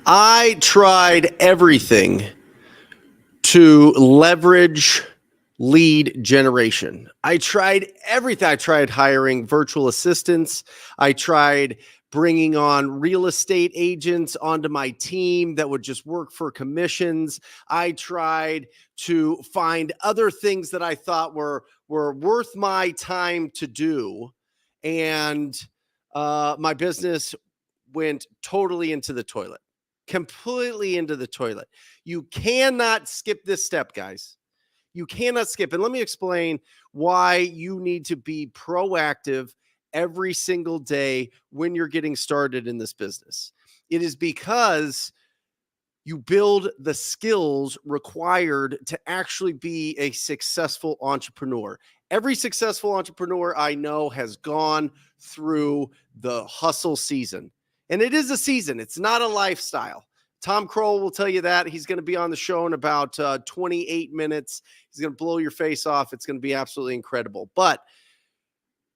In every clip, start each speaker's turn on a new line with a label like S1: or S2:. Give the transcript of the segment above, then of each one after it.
S1: I tried everything to leverage lead generation. I tried everything. I tried hiring virtual assistants. I tried bringing on real estate agents onto my team that would just work for commissions. I tried to find other things that I thought were worth my time to do. And my business went totally into the toilet, completely into the toilet. You cannot skip this step, guys. You cannot skip. And let me explain why you need to be proactive every single day when you're getting started in this business. It is because you build the skills required to actually be a successful entrepreneur. Every successful entrepreneur I know has gone through the hustle season. And it is a season. It's not a lifestyle. Tom Croll will tell you that. He's going to be on the show in about 28 minutes. He's going to blow your face off. It's going to be absolutely incredible. But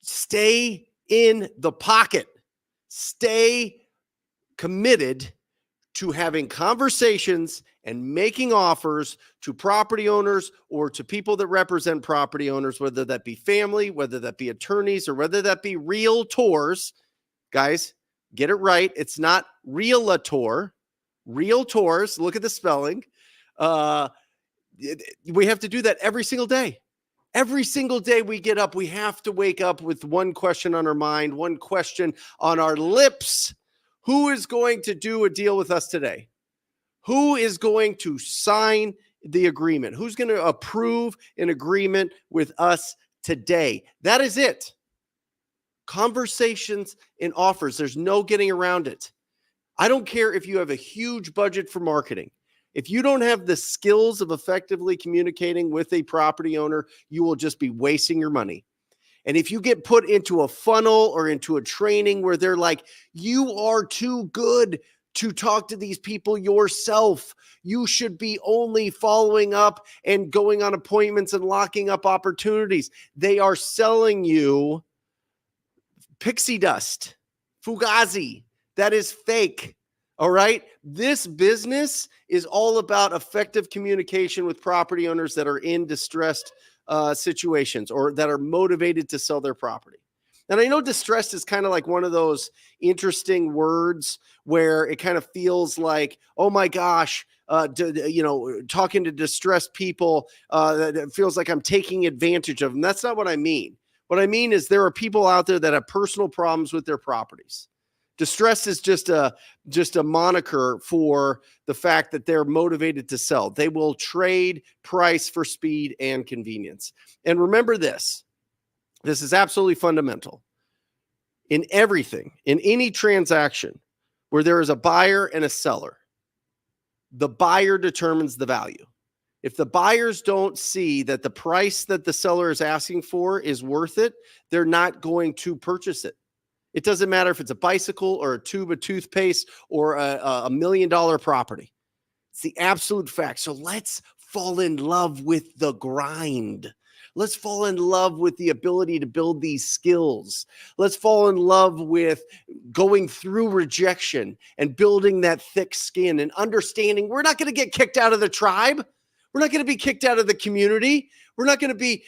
S1: stay in the pocket. Stay committed to having conversations and making offers to property owners or to people that represent property owners, whether that be family, whether that be attorneys, or whether that be realtors. Guys, get it right. It's not realtor. Realtors, look at the spelling. We have to do that every single day. Every single day we get up, we have to wake up with one question on our mind, one question on our lips. Who is going to do a deal with us today? Who is going to sign the agreement? Who's going to approve an agreement with us today? That is it. Conversations and offers. There's no getting around it. I don't care if you have a huge budget for marketing. If you don't have the skills of effectively communicating with a property owner, you will just be wasting your money. And if you get put into a funnel or into a training where they're like, you are too good to talk to these people yourself, you should be only following up and going on appointments and locking up opportunities. They are selling you pixie dust, fugazi. That is fake. All right. This business is all about effective communication with property owners that are in distressed situations or that are motivated to sell their property. And I know distressed is kind of like one of those interesting words where it kind of feels like, oh my gosh, talking to distressed people, it feels like I'm taking advantage of them. That's not what I mean. What I mean is there are people out there that have personal problems with their properties. Distress is just a moniker for the fact that they're motivated to sell. They will trade price for speed and convenience. And remember this is absolutely fundamental. In everything, in any transaction where there is a buyer and a seller, the buyer determines the value. If the buyers don't see that the price that the seller is asking for is worth it, they're not going to purchase it. It doesn't matter if it's a bicycle or a tube of toothpaste or a $1 million property. It's the absolute fact. So let's fall in love with the grind. Let's fall in love with the ability to build these skills. Let's fall in love with going through rejection and building that thick skin and understanding we're not going to get kicked out of the tribe. We're not going to be kicked out of the community. We're not going to be,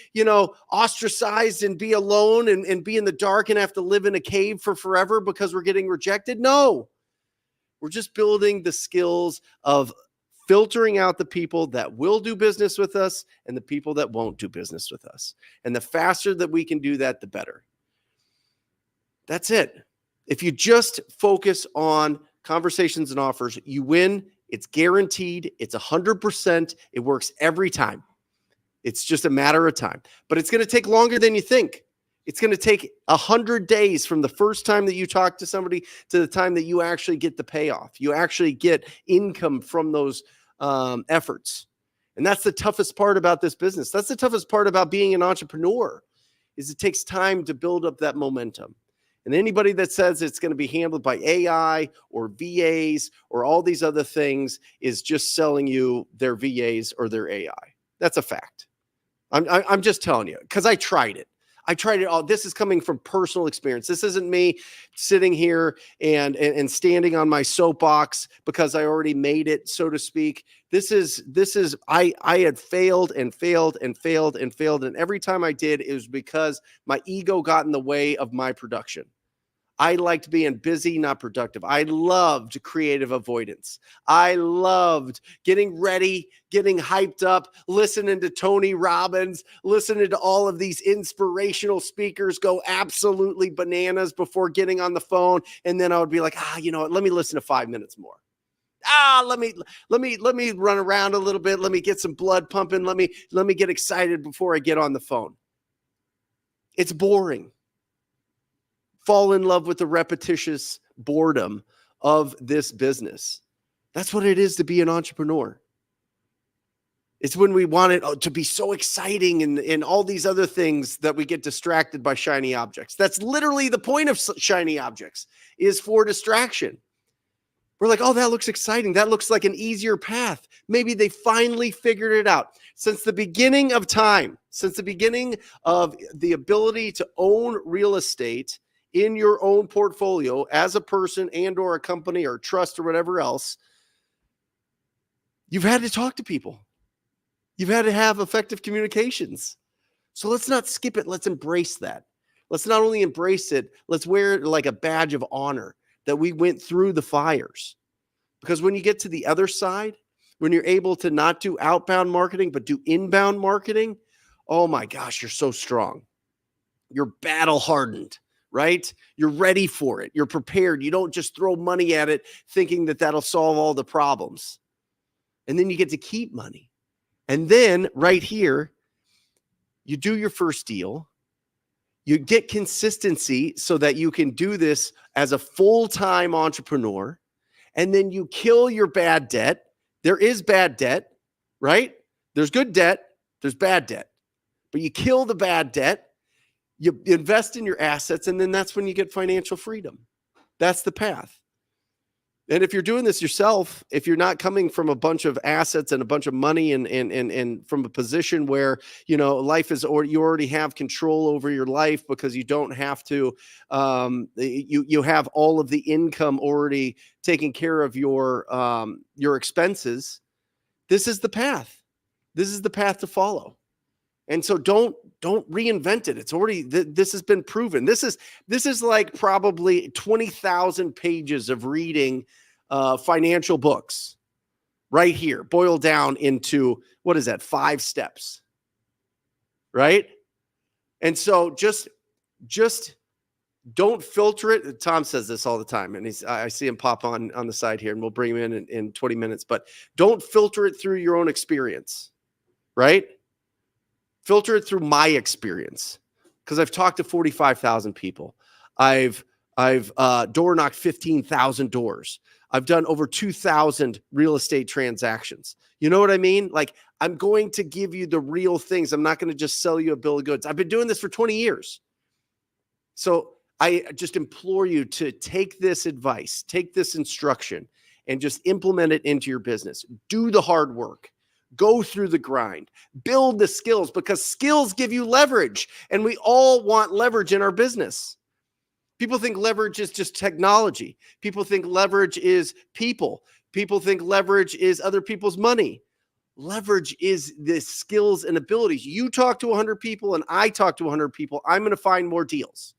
S1: ostracized and be alone and be in the dark and have to live in a cave for forever because we're getting rejected. No, we're just building the skills of filtering out the people that will do business with us and the people that won't do business with us. And the faster that we can do that, the better. That's it. If you just focus on conversations and offers, you win. It's guaranteed. It's 100%. It works every time. It's just a matter of time. But it's going to take longer than you think. It's going to take 100 days from the first time that you talk to somebody to the time that you actually get the payoff. You actually get income from those efforts. And that's the toughest part about this business. That's the toughest part about being an entrepreneur, is it takes time to build up that momentum. And anybody that says it's going to be handled by AI or VAs or all these other things is just selling you their VAs or their AI. That's a fact. I'm just telling you, because I tried it. I tried it all. This is coming from personal experience. This isn't me sitting here and standing on my soapbox because I already made it, so to speak. I had failed and failed and failed and failed. And every time I did, it was because my ego got in the way of my production. I liked being busy, not productive. I loved creative avoidance. I loved getting ready, getting hyped up, listening to Tony Robbins, listening to all of these inspirational speakers go absolutely bananas before getting on the phone. And then I would be like, you know what? Let me listen to 5 minutes more. Let me run around a little bit. Let me get some blood pumping. Let me get excited before I get on the phone. It's boring. Fall in love with the repetitious boredom of this business. That's what it is to be an entrepreneur. It's when we want it to be so exciting and all these other things that we get distracted by shiny objects. That's literally the point of shiny objects, is for distraction. We're like, oh, that looks exciting. That looks like an easier path. Maybe they finally figured it out. Since the beginning of time, since the beginning of the ability to own real estate in your own portfolio as a person and or a company or trust or whatever else, you've had to talk to people. You've had to have effective communications. So let's not skip it. Let's embrace that. Let's not only embrace it, let's wear it like a badge of honor that we went through the fires. Because when you get to the other side, when you're able to not do outbound marketing, but do inbound marketing, oh my gosh, you're so strong. You're battle hardened. Right? You're ready for it. You're prepared. You don't just throw money at it thinking that that'll solve all the problems. And then you get to keep money. And then right here, you do your first deal. You get consistency so that you can do this as a full-time entrepreneur. And then you kill your bad debt. There is bad debt, right? There's good debt. There's bad debt. But you kill the bad debt. You invest in your assets, and then that's when you get financial freedom. That's the path. And if you're doing this yourself, if you're not coming from a bunch of assets and a bunch of money and from a position where, you know, life is, or you already have control over your life because you don't have to, you have all of the income already taking care of your expenses. This is the path. This is the path to follow. And so don't reinvent it. It's already, this has been proven. This is like probably 20,000 pages of reading financial books right here, boiled down into, what is that? 5 steps, right? And so just don't filter it. Tom says this all the time, and I see him pop on the side here, and we'll bring him in 20 minutes, but don't filter it through your own experience, right? Filter it through my experience, because I've talked to 45,000 people. I've door knocked 15,000 doors. I've done over 2,000 real estate transactions. You know what I mean? Like, I'm going to give you the real things. I'm not going to just sell you a bill of goods. I've been doing this for 20 years. So I just implore you to take this advice, take this instruction, and just implement it into your business. Do the hard work. Go through the grind, build the skills, because skills give you leverage, and we all want leverage in our business. People think leverage is just technology. People think leverage is people. People think leverage is other people's money. Leverage is the skills and abilities. You talk to 100 people and I talk to 100 people, I'm going to find more deals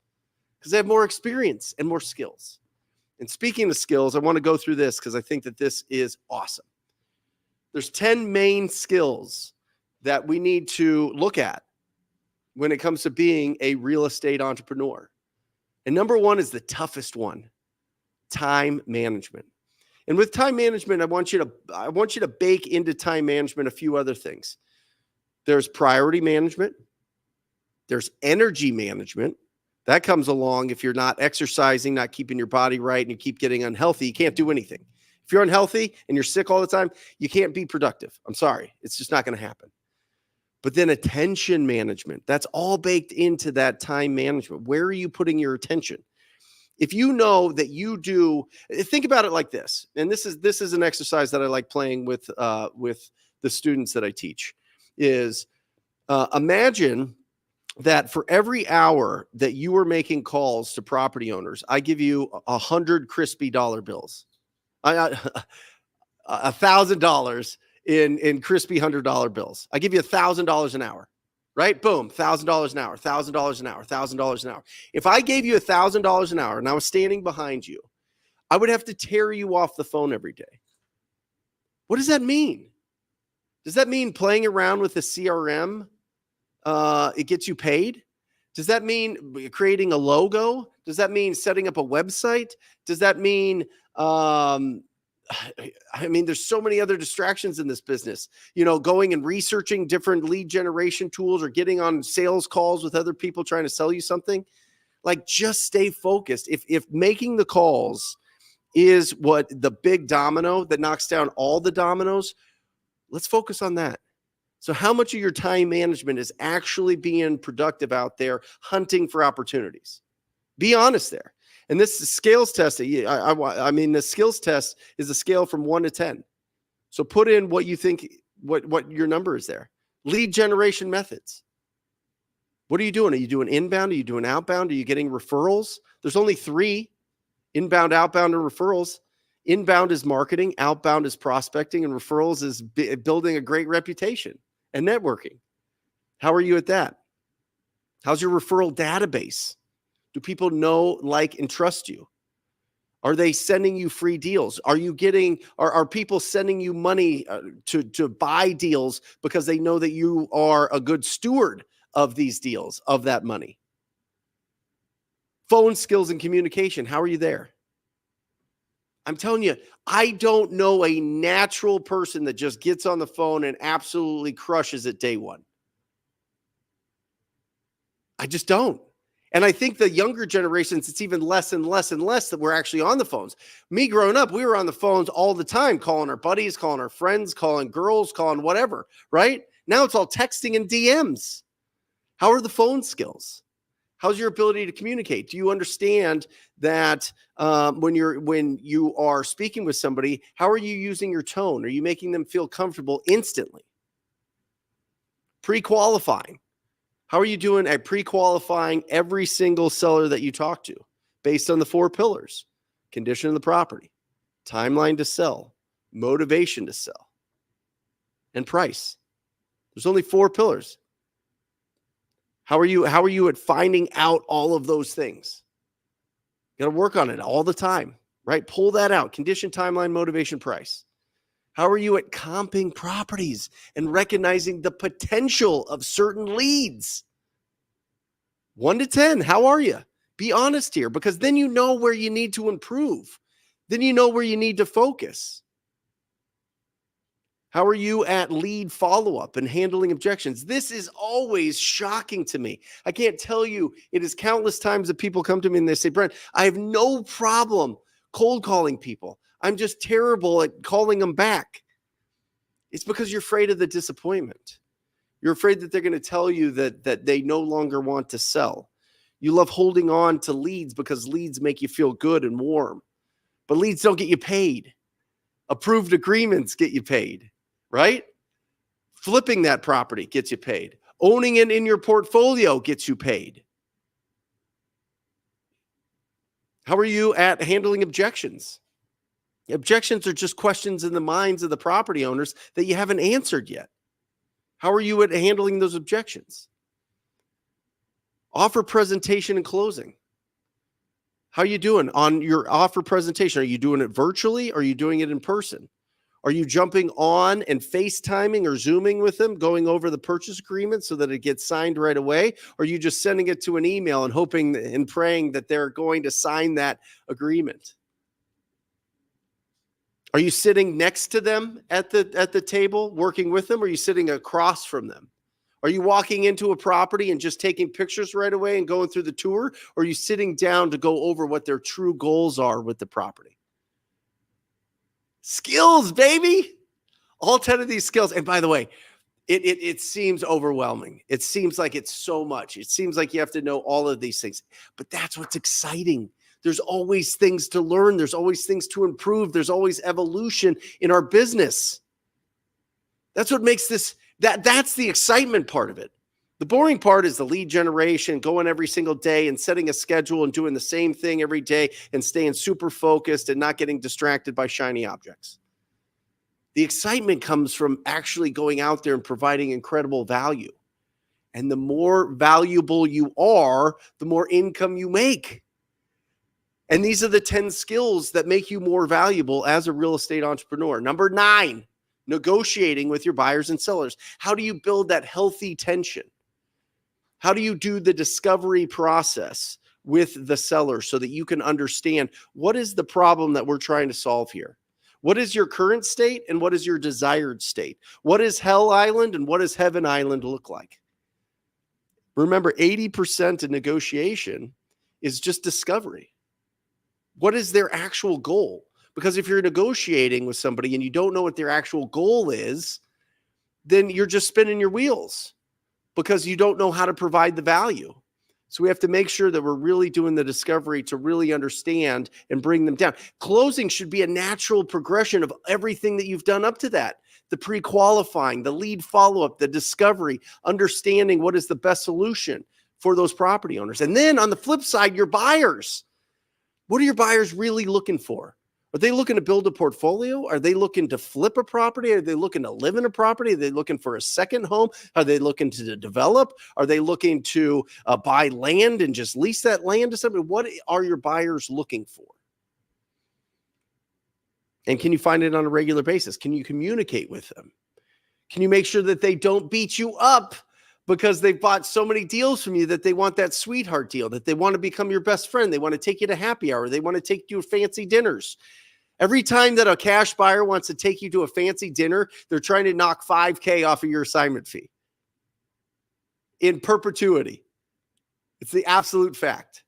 S1: because I have more experience and more skills. And speaking of skills, I want to go through this because I think that this is awesome. There's 10 main skills that we need to look at when it comes to being a real estate entrepreneur. And number 1 is the toughest one, time management. And with time management, I want you to bake into time management a few other things. There's priority management. There's energy management. That comes along if you're not exercising, not keeping your body right, and you keep getting unhealthy, you can't do anything. If you're unhealthy and you're sick all the time, you can't be productive. I'm sorry. It's just not going to happen. But then attention management, that's all baked into that time management. Where are you putting your attention? If you know that you do, think about it like this. And this is an exercise that I like playing with the students that I teach is imagine that for every hour that you are making calls to property owners, I give you 100 crispy dollar bills. $1,000 in crispy $100 bills. I give you $1,000 an hour, right? Boom, $1,000 an hour, $1,000 an hour, $1,000 an hour. If I gave you $1,000 an hour and I was standing behind you, I would have to tear you off the phone every day. What does that mean? Does that mean playing around with the CRM? It gets you paid? Does that mean creating a logo? Does that mean setting up a website? Does that mean, there's so many other distractions in this business, going and researching different lead generation tools or getting on sales calls with other people trying to sell you something. Like, just stay focused. If making the calls is what the big domino that knocks down all the dominoes, let's focus on that. So how much of your time management is actually being productive out there hunting for opportunities? Be honest there. And this scales test, the skills test is a scale from 1 to 10. So put in what you think, what your number is there. Lead generation methods. What are you doing? Are you doing inbound? Are you doing outbound? Are you getting referrals? There's only 3: inbound, outbound, and referrals. Inbound is marketing, outbound is prospecting, and referrals is building a great reputation and networking. How are you at that? How's your referral database? Do people know, like, and trust you? Are they sending you free deals? Are people sending you money to buy deals because they know that you are a good steward of these deals, of that money? Phone skills and communication. How are you there? I'm telling you, I don't know a natural person that just gets on the phone and absolutely crushes it day one. I just don't. And I think the younger generations, it's even less and less and less that we're actually on the phones. Me growing up, we were on the phones all the time, calling our buddies, calling our friends, calling girls, calling whatever, right? Now it's all texting and DMs. How are the phone skills? How's your ability to communicate? Do you understand that when you are speaking with somebody, how are you using your tone? Are you making them feel comfortable instantly? Pre-qualifying. How are you doing at pre-qualifying every single seller that you talk to based on the 4 pillars? Condition of the property, timeline to sell, motivation to sell, and price. There's only 4 pillars. How are you at finding out all of those things? You got to work on it all the time, right? Pull that out. Condition, timeline, motivation, price. How are you at comping properties and recognizing the potential of certain leads? 1 to 10, how are you? Be honest here, because then you know where you need to improve. Then you know where you need to focus. How are you at lead follow-up and handling objections? This is always shocking to me. I can't tell you, it is countless times that people come to me and they say, Brent, I have no problem cold calling people. I'm just terrible at calling them back. It's because you're afraid of the disappointment. You're afraid that they're going to tell you that they no longer want to sell. You love holding on to leads because leads make you feel good and warm. But leads don't get you paid. Approved agreements get you paid, right? Flipping that property gets you paid. Owning it in your portfolio gets you paid. How are you at handling objections? Objections are just questions in the minds of the property owners that you haven't answered yet. How are you at handling those objections? Offer presentation and closing. How are you doing on your offer presentation? Are you doing it virtually or are you doing it in person? Are you jumping on and FaceTiming or Zooming with them, going over the purchase agreement so that it gets signed right away? Or are you just sending it to an email and hoping and praying that they're going to sign that agreement? Are you sitting next to them at the table working with them? Or are you sitting across from them? Are you walking into a property and just taking pictures right away and going through the tour? Or are you sitting down to go over what their true goals are with the property? Skills, baby. All 10 of these skills. And by the way, it seems overwhelming. It seems like it's so much. It seems like you have to know all of these things. But that's what's exciting. There's always things to learn. There's always things to improve. There's always evolution in our business. That's what makes this, that's the excitement part of it. The boring part is the lead generation, going every single day and setting a schedule and doing the same thing every day and staying super focused and not getting distracted by shiny objects. The excitement comes from actually going out there and providing incredible value. And the more valuable you are, the more income you make. And these are the 10 skills that make you more valuable as a real estate entrepreneur. Number 9, negotiating with your buyers and sellers. How do you build that healthy tension? How do you do the discovery process with the seller so that you can understand what is the problem that we're trying to solve here? What is your current state and what is your desired state? What is Hell Island and what does Heaven Island look like? Remember, 80% of negotiation is just discovery. What is their actual goal? Because if you're negotiating with somebody and you don't know what their actual goal is, then you're just spinning your wheels because you don't know how to provide the value. So we have to make sure that we're really doing the discovery to really understand and bring them down. Closing should be a natural progression of everything that you've done up to that. The pre-qualifying, the lead follow-up, the discovery, understanding what is the best solution for those property owners. And then on the flip side, your buyers. What are your buyers really looking for? Are they looking to build a portfolio? Are they looking to flip a property? Are they looking to live in a property? Are they looking for a second home? Are they looking to develop? Are they looking to buy land and just lease that land to somebody? What are your buyers looking for? And can you find it on a regular basis? Can you communicate with them? Can you make sure that they don't beat you up because they've bought so many deals from you that they want that sweetheart deal, that they want to become your best friend? They want to take you to happy hour. They want to take you to fancy dinners. Every time that a cash buyer wants to take you to a fancy dinner, they're trying to knock $5,000 off of your assignment fee in perpetuity. It's the absolute fact.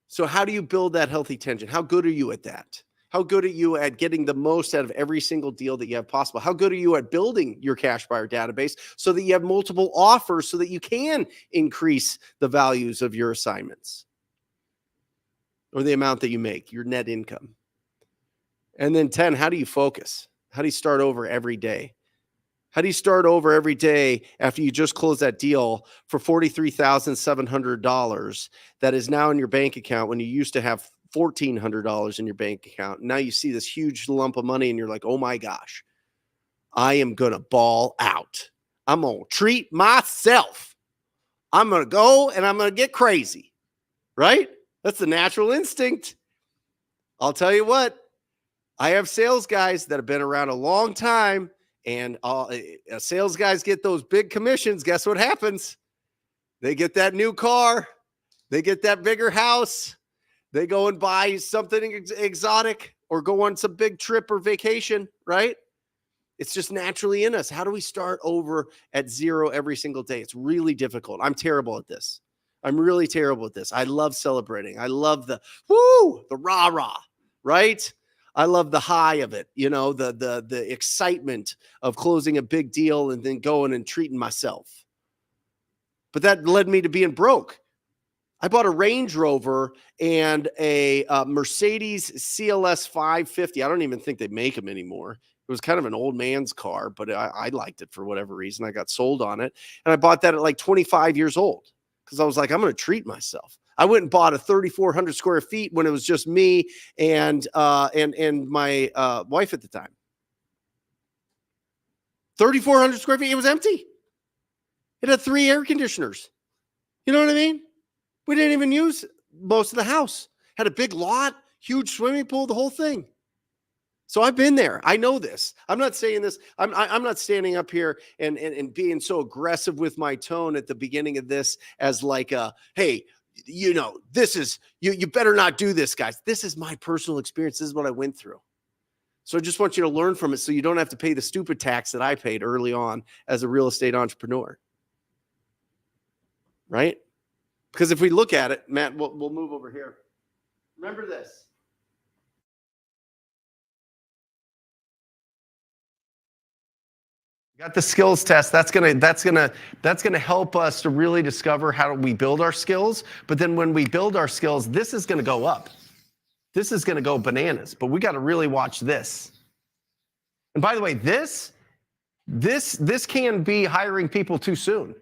S1: So how do you build that healthy tension? How good are you at that? How good are you at getting the most out of every single deal that you have possible? How good are you at building your cash buyer database so that you have multiple offers so that you can increase the values of your assignments or the amount that you make, your net income? And then 10, how do you focus? How do you start over every day? How do you start over every day after you just close that deal for $43,700 that is now in your bank account when you used to have $1,400 in your bank account? Now you see this huge lump of money and you're like, oh my gosh, I am going to ball out. I'm going to treat myself. I'm going to go and I'm going to get crazy, right? That's the natural instinct. I'll tell you what, I have sales guys that have been around a long time, and sales guys get those big commissions. Guess what happens? They get that new car. They get that bigger house. They go and buy something exotic or go on some big trip or vacation, right? It's just naturally in us. How do we start over at zero every single day? It's really difficult. I'm terrible at this. I'm really terrible at this. I love celebrating. I love the rah-rah, right? I love the high of it, you know, the excitement of closing a big deal and then going and treating myself. But that led me to being broke. I bought a Range Rover and a Mercedes CLS 550. I don't even think they make them anymore. It was kind of an old man's car, but I liked it for whatever reason. I got sold on it. And I bought that at like 25 years old because I was like, I'm going to treat myself. I went and bought a 3,400 square feet when it was just me and my wife at the time. 3,400 square feet. It was empty. It had 3 air conditioners. You know what I mean? We didn't even use most of the house. Had a big lot, huge swimming pool, the whole thing. So I've been there. I know this. I'm not saying this. I'm not standing up here and being so aggressive with my tone at the beginning of this as like hey, you know, this is, you better not do this, guys. This is my personal experience. This is what I went through. So I just want you to learn from it so you don't have to pay the stupid tax that I paid early on as a real estate entrepreneur. Right? Because if we look at it, Matt, we'll move over here. Remember this. Got the skills test. That's gonna help us to really discover how we build our skills. But then when we build our skills, this is gonna go up. This is gonna go bananas. But we got to really watch this. And by the way, this can be hiring people too soon.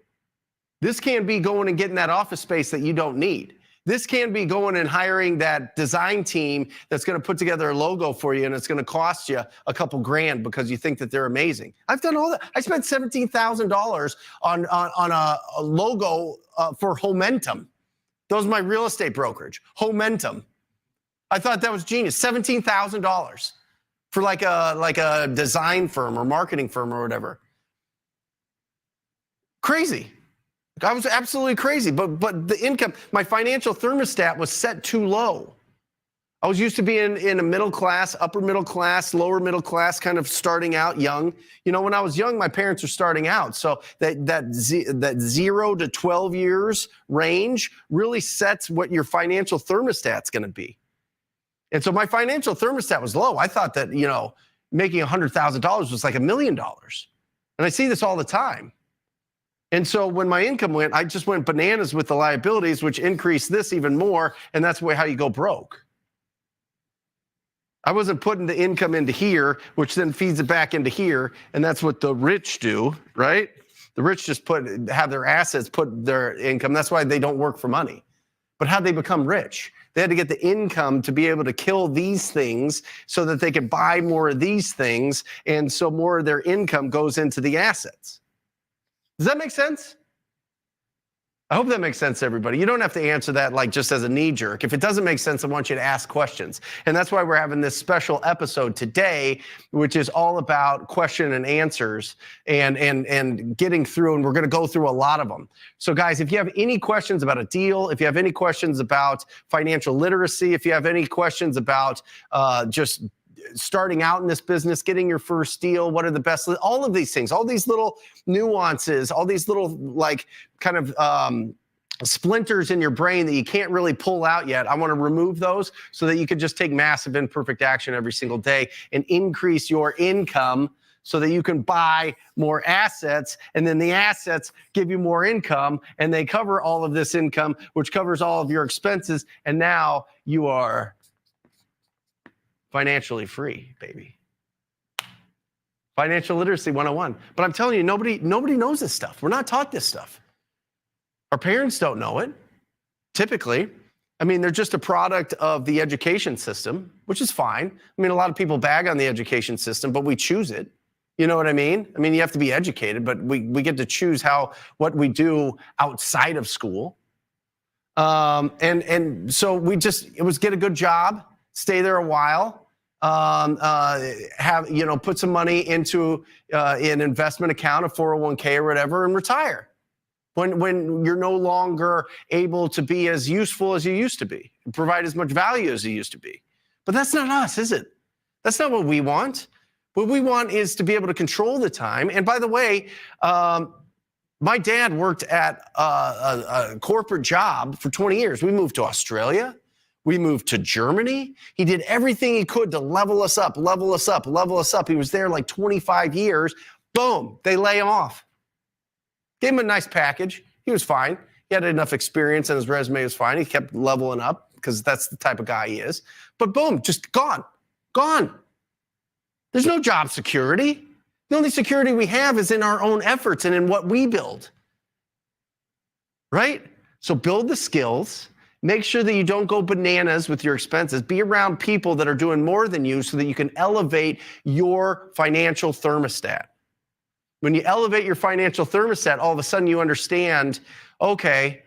S1: This can be going and getting that office space that you don't need. This can be going and hiring that design team that's going to put together a logo for you, and it's going to cost you a couple grand because you think that they're amazing. I've done all that. I spent $17,000 on a logo for Momentum. That was my real estate brokerage, Momentum. I thought that was genius. $17,000 for like a design firm or marketing firm or whatever. Crazy. I was absolutely crazy, but the income, my financial thermostat was set too low. I was used to being in a middle class, upper middle class, lower middle class, kind of starting out young. You know, when I was young, my parents were starting out. So that 0 to 12 years range really sets what your financial thermostat's going to be. And so my financial thermostat was low. I thought that, you know, making $100,000 was like $1 million. And I see this all the time. And so when my income went, I just went bananas with the liabilities, which increased this even more. And that's how you go broke. I wasn't putting the income into here, which then feeds it back into here. And that's what the rich do, right? The rich just have their assets, put their income. That's why they don't work for money. But how'd they become rich? They had to get the income to be able to kill these things so that they could buy more of these things. And so more of their income goes into the assets. Does that make sense? I hope that makes sense to everybody. You don't have to answer that like just as a knee jerk. If it doesn't make sense, I want you to ask questions. And that's why we're having this special episode today, which is all about question and answers and getting through. And we're going to go through a lot of them. So guys, if you have any questions about a deal, if you have any questions about financial literacy, if you have any questions about just starting out in this business, getting your first deal, what are the best, all of these things, all these little nuances, all these little like kind of splinters in your brain that you can't really pull out yet. I want to remove those so that you can just take massive imperfect action every single day and increase your income so that you can buy more assets, and then the assets give you more income, and they cover all of this income, which covers all of your expenses, and now you are financially free, baby. Financial literacy 101. But I'm telling you, nobody knows this stuff. We're not taught this stuff. Our parents don't know it, typically. I mean, they're just a product of the education system, which is fine. I mean, a lot of people bag on the education system, but we choose it. You know what I mean? I mean, you have to be educated, but we get to choose what we do outside of school. And so it was get a good job, stay there a while, put some money into an investment account, a 401k or whatever, and retire when you're no longer able to be as useful as you used to be, and provide as much value as you used to be. But that's not us, is it? That's not what we want. What we want is to be able to control the time. And by the way, my dad worked at a corporate job for 20 years. We moved to Australia. We moved to Germany. He did everything he could to level us up. He was there like 25 years. Boom, they lay him off. Gave him a nice package. He was fine. He had enough experience and his resume was fine. He kept leveling up because that's the type of guy he is. But boom, just gone. There's no job security. The only security we have is in our own efforts and in what we build. Right? So build the skills. Make sure that you don't go bananas with your expenses. Be around people that are doing more than you so that you can elevate your financial thermostat. When you elevate your financial thermostat, all of a sudden you understand, okay,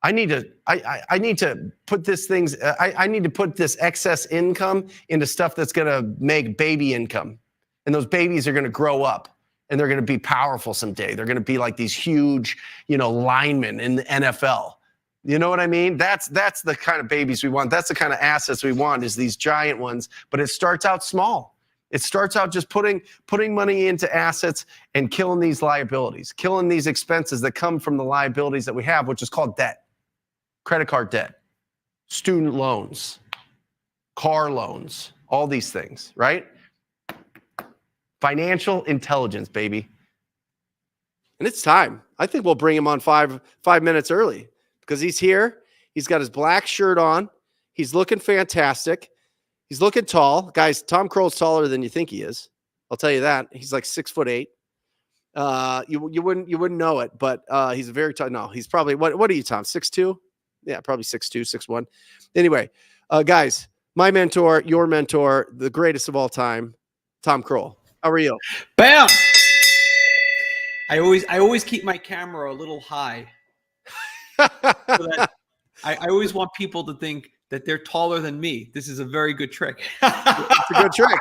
S1: I need to put this excess income into stuff that's going to make baby income. And those babies are going to grow up and they're going to be powerful someday. They're going to be like these huge, linemen in the NFL. You know what I mean? That's the kind of babies we want. That's the kind of assets we want, is these giant ones. But it starts out small. It starts out just putting money into assets and killing these liabilities, killing these expenses that come from the liabilities that we have, which is called debt, credit card debt, student loans, car loans, all these things, right? Financial intelligence, baby. And it's time. I think we'll bring him on five minutes early. Because he's here, he's got his black shirt on, he's looking fantastic, he's looking tall. Guys, Tom Croll's taller than you think he is. I'll tell you that. He's like 6'8". You wouldn't know it, but he's a very no, he's probably what are you, Tom? 6'2"? Yeah, probably 6'2", 6'1". Anyway, guys, my mentor, your mentor, the greatest of all time, Tom Croll. How are you?
S2: Bam! I always keep my camera a little high. So that I always want people to think that they're taller than me. This is a very good trick.
S1: It's a good trick.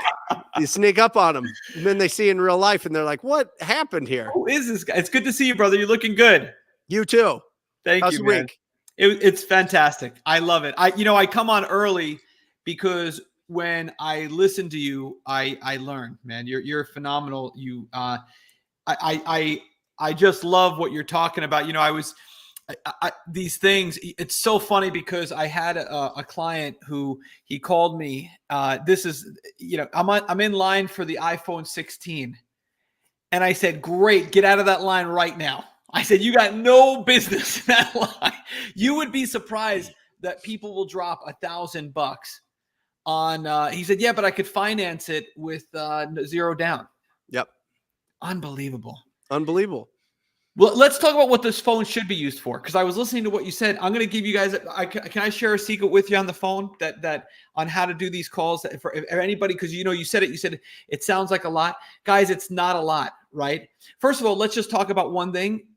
S1: You sneak up on them, and then they see in real life, and they're like, "What happened here?"
S2: Who is this guy? It's good to see you, brother. You're looking good.
S1: You too.
S2: Thank
S1: How's
S2: you,
S1: the
S2: man.
S1: week?
S2: It's fantastic. I love it. I come on early because when I listen to you, I learn, man. You're phenomenal. I just love what you're talking about. These things, it's so funny because I had a client who he called me. This is, I'm in line for the iPhone 16. And I said, great, get out of that line right now. I said, you got no business in that line. You would be surprised that people will drop $1,000 on, he said, yeah, but I could finance it with zero down.
S1: Yep.
S2: Unbelievable.
S1: Well,
S2: let's talk about what this phone should be used for. Because I was listening to what you said. I'm going to give you guys. Can I share a secret with you on the phone that on how to do these calls for anybody? Because you said it. You said it sounds like a lot, guys. It's not a lot, right? First of all, let's just talk about one thing.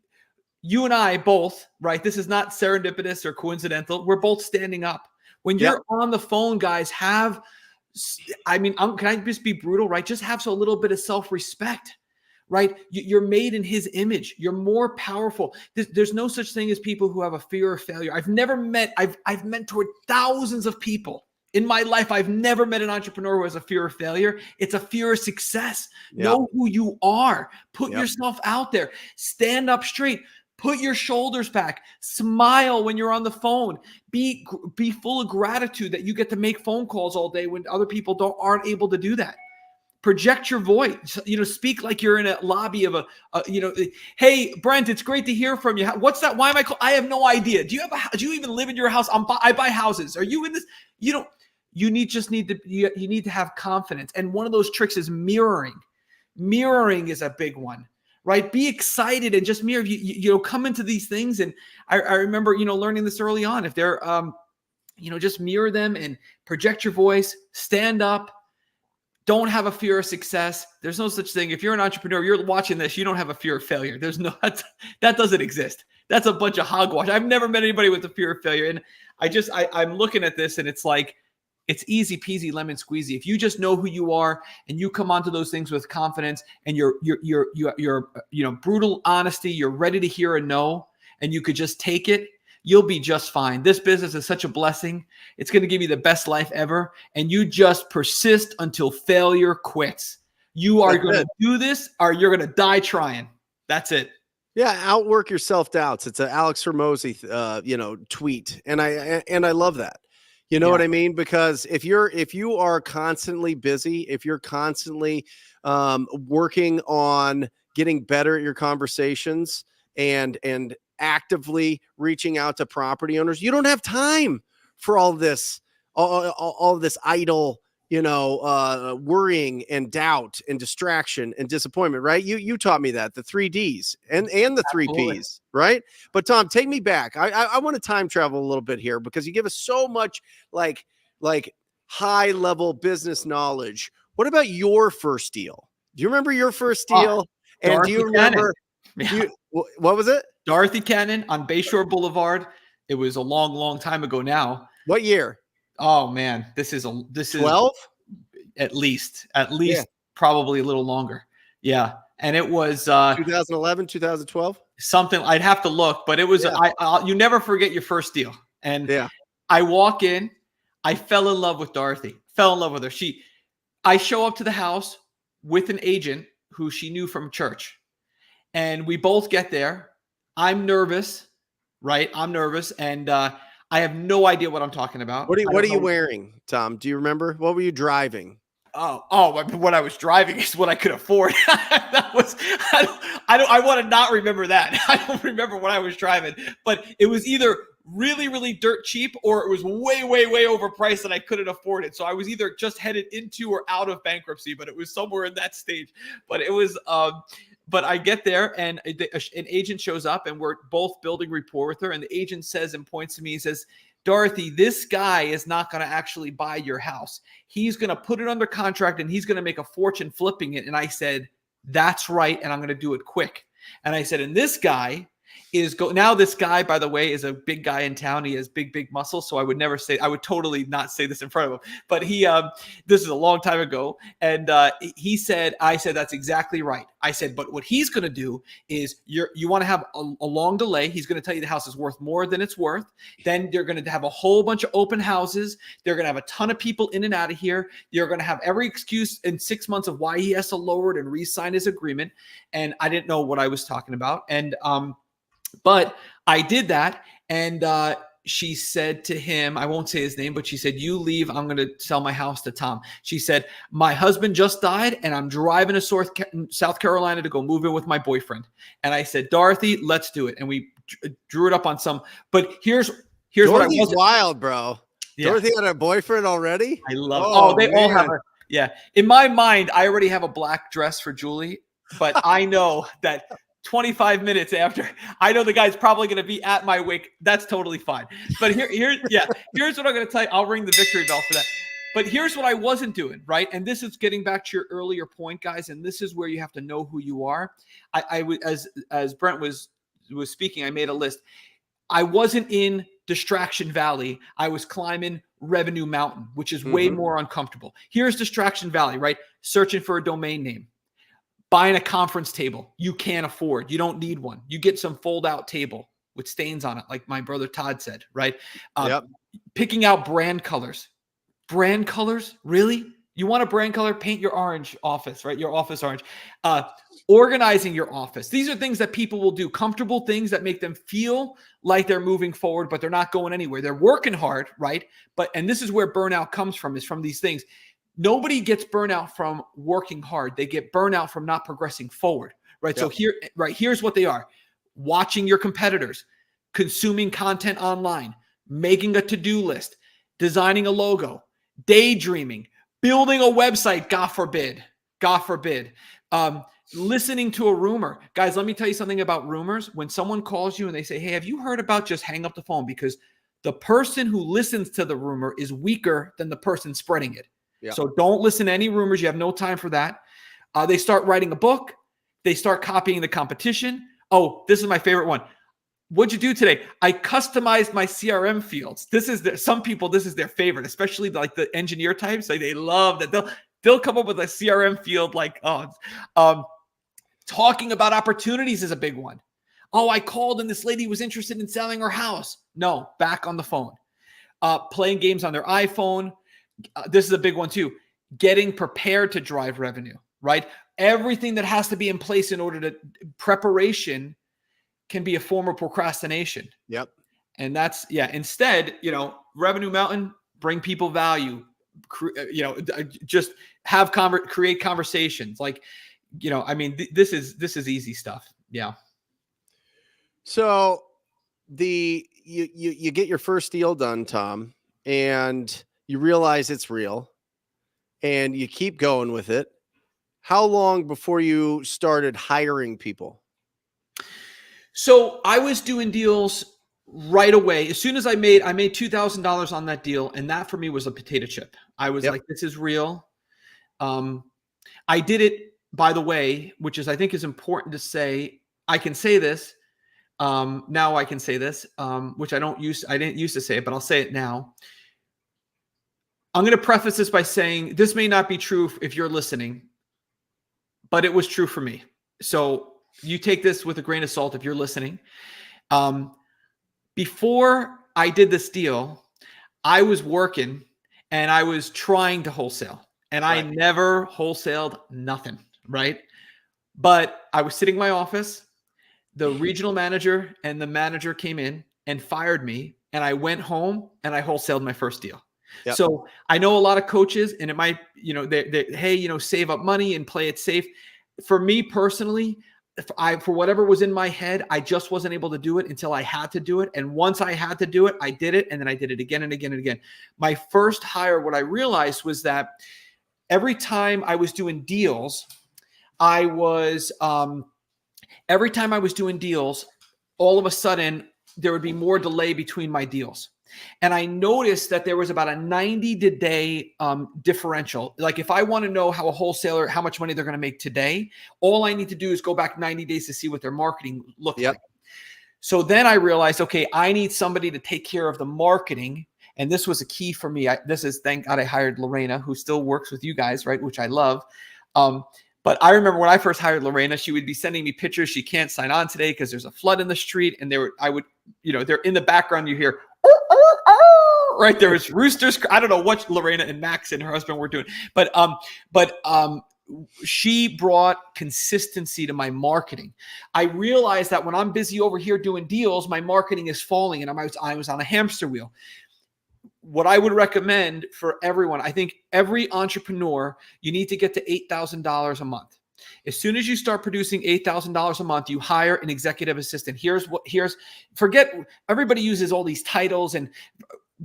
S2: You and I both, right? This is not serendipitous or coincidental. We're both standing up. When you're on the phone, guys, can I just be brutal, right? Just have a little bit of self-respect. Right? You're made in his image. You're more powerful. There's no such thing as people who have a fear of failure. I've mentored thousands of people in my life. I've never met an entrepreneur who has a fear of failure. It's a fear of success. Yep. Know who you are. Put yourself out there. Stand up straight. Put your shoulders back. Smile when you're on the phone. Be full of gratitude that you get to make phone calls all day when other people aren't able to do that. Project your voice, speak like you're in a lobby of hey, Brent, it's great to hear from you. What's that? Why am I calling? I have no idea. Do you even live in your house? I buy houses. Are you in this? You need to have confidence. And one of those tricks is mirroring. Mirroring is a big one, right? Be excited and just mirror. Come into these things. And I remember, learning this early on. If they're, just mirror them and project your voice, stand up. Don't have a fear of success. There's no such thing. If you're an entrepreneur, you're watching this, you don't have a fear of failure. That doesn't exist. That's a bunch of hogwash. I've never met anybody with a fear of failure. And I'm looking at this and it's like, it's easy peasy lemon squeezy. If you just know who you are and you come onto those things with confidence and you're brutal honesty, you're ready to hear a no, and you could just take it, you'll be just fine. This business is such a blessing. It's going to give you the best life ever. And you just persist until failure quits. You are going to do this or you're going to die trying. That's it.
S1: Yeah. Outwork your self-doubts. It's an Alex Hormozi, tweet. And I love that. You know what I mean? Because if you are constantly busy, if you're constantly working on getting better at your conversations and actively reaching out to property owners, you don't have time for all this idle, worrying and doubt and distraction and disappointment, right? You taught me that, the 3 Ds and the 3 Ps, right? But Tom, take me back. I want to time travel a little bit here because you give us so much like high level business knowledge. What about your first deal? Do you remember your first deal? And do you remember, what was it?
S2: Dorothy Cannon on Bayshore Boulevard. It was a long, long time ago now.
S1: What year?
S2: Oh man, this is
S1: 12?
S2: At least probably a little longer. Yeah. And it was
S1: 2011, 2012.
S2: Something I'd have to look, but it was you never forget your first deal. And I walk in, I fell in love with Dorothy. Fell in love with her. I show up to the house with an agent who she knew from church. And we both get there. I'm nervous, right? I'm nervous, and I have no idea what I'm talking about.
S1: What are you wearing, Tom? Do you remember? What were you driving?
S2: Oh, what I was driving is what I could afford. I want to not remember that. I don't remember what I was driving, but it was either really, really dirt cheap or it was way, way, way overpriced and I couldn't afford it. So I was either just headed into or out of bankruptcy, but it was somewhere in that stage. But it was But I get there and an agent shows up and we're both building rapport with her. And the agent says and points to me, he says, Dorothy, this guy is not going to actually buy your house. He's going to put it under contract and he's going to make a fortune flipping it. And I said, that's right. And I'm going to do it quick. And I said, and this guy now this guy, by the way, is a big guy in town. He has big muscles. So I would totally not say this in front of him, but this is a long time ago. And I said, that's exactly right. I said, but what he's going to do is you want to have a long delay. He's going to tell you the house is worth more than it's worth. Then they're going to have a whole bunch of open houses. They're going to have a ton of people in and out of here. You're going to have every excuse in 6 months of why he has to lower it and re-sign his agreement. And I didn't know what I was talking about. And, but I did that. And she said to him, I won't say his name, but she said, you leave. I'm going to sell my house to Tom. She said, my husband just died and I'm driving to South Carolina to go move in with my boyfriend. And I said, Dorothy, let's do it. And we drew it up on some, but here's what I was
S1: wild, bro. Yeah. Dorothy had a boyfriend already.
S2: I love it. They all have her. Yeah. In my mind, I already have a black dress for Julie, but I know that 25 minutes after, I know the guy's probably going to be at my wake. That's totally fine. But here's what I'm going to tell you. I'll ring the victory bell for that. But here's what I wasn't doing, right? And this is getting back to your earlier point, guys. And this is where you have to know who you are. As Brent was speaking, I made a list. I wasn't in Distraction Valley. I was climbing Revenue Mountain, which is way more uncomfortable. Here's Distraction Valley, right? Searching for a domain name. Buying a conference table you can't afford. You don't need one. You get some fold-out table with stains on it, like my brother Todd said, right? Picking out brand colors. Brand colors? Really? You want a brand color? Paint your orange office, right? Your office orange. Organizing your office. These are things that people will do. Comfortable things that make them feel like they're moving forward, but they're not going anywhere. They're working hard, right? And this is where burnout comes from, is from these things. Nobody gets burnout from working hard. They get burnout from not progressing forward, right? Yep. So here's what they are. Watching your competitors, consuming content online, making a to-do list, designing a logo, daydreaming, building a website, God forbid, listening to a rumor. Guys, let me tell you something about rumors. When someone calls you and they say, hey, have you heard about, just hang up the phone, because the person who listens to the rumor is weaker than the person spreading it. Yeah. So don't listen to any rumors. You have no time for that. They start writing a book. They start copying the competition. Oh, this is my favorite one. What'd you do today? I customized my CRM fields. Some people, this is their favorite, especially like the engineer types. Like they love that. They'll come up with a CRM field like, talking about opportunities is a big one. Oh, I called and this lady was interested in selling her house. No, back on the phone. Playing games on their iPhone. This is a big one too. Getting prepared to drive revenue, right? Everything that has to be in place in order to preparation can be a form of procrastination.
S1: Yep.
S2: And that's, instead, Revenue Mountain, bring people value, just create conversations. Like, this is easy stuff. Yeah.
S1: So you get your first deal done, Tom, and you realize it's real and you keep going with it. How long before you started hiring people?
S2: So I was doing deals right away. As soon as I made $2,000 on that deal. And that for me was a potato chip. I was like, this is real. I did it, by the way, which is, I think is important to say. I can say this. Now I can say this, which I didn't used to say it, but I'll say it now. I'm going to preface this by saying this may not be true if you're listening, but it was true for me. So you take this with a grain of salt if you're listening. Before I did this deal, I was working and I was trying to wholesale, and I never wholesaled nothing, right? But I was sitting in my office. The regional manager and the manager came in and fired me, and I went home and I wholesaled my first deal. Yep. So I know a lot of coaches, and it might, hey, save up money and play it safe. For me personally, for whatever was in my head, I just wasn't able to do it until I had to do it. And once I had to do it, I did it. And then I did it again and again and again. My first hire, what I realized was that every time I was doing deals, I was every time I was doing deals, all of a sudden there would be more delay between my deals. And I noticed that there was about a 90-day differential. Like if I want to know how a wholesaler, how much money they're going to make today, all I need to do is go back 90 days to see what their marketing looked like. So then I realized, okay, I need somebody to take care of the marketing. And this was a key for me. Thank God I hired Lorena, who still works with you guys, right? Which I love. But I remember when I first hired Lorena, she would be sending me pictures. She can't sign on today because there's a flood in the street. And they're in the background, you hear, right? There was roosters. I don't know what Lorena and Max and her husband were doing, but she brought consistency to my marketing. I realized that when I'm busy over here doing deals, my marketing is falling and I was on a hamster wheel. What I would recommend for everyone, I think every entrepreneur, you need to get to $8,000 a month. As soon as you start producing $8,000 a month, you hire an executive assistant. Forget, everybody uses all these titles. And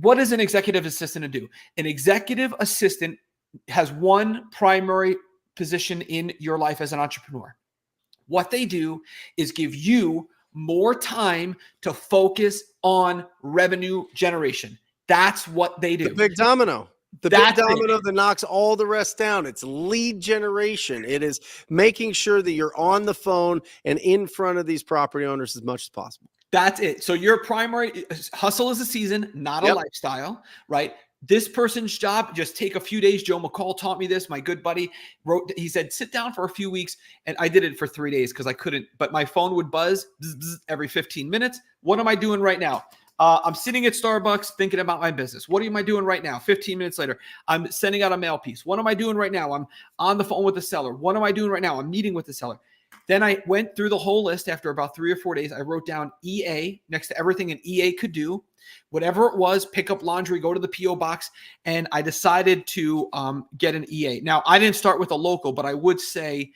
S2: what is an executive assistant to do? An executive assistant has one primary position in your life as an entrepreneur. What they do is give you more time to focus on revenue generation. That's what they do.
S1: The big domino. The big domino that knocks all the rest down. It's lead generation. It is making sure that you're on the phone and in front of these property owners as much as possible.
S2: That's it. So your primary hustle is a season, not a lifestyle, right? This person's job, just take a few days. Joe McCall taught me this. My good buddy he said, sit down for a few weeks. And I did it for 3 days because I couldn't, but my phone would buzz every 15 minutes. What am I doing right now? I'm sitting at Starbucks thinking about my business. What am I doing right now? 15 minutes later, I'm sending out a mail piece. What am I doing right now? I'm on the phone with the seller. What am I doing right now? I'm meeting with the seller. Then I went through the whole list. After about 3 or 4 days, I wrote down EA next to everything an EA could do. Whatever it was, pick up laundry, go to the P.O. box, and I decided to get an EA. Now, I didn't start with a local, but I would say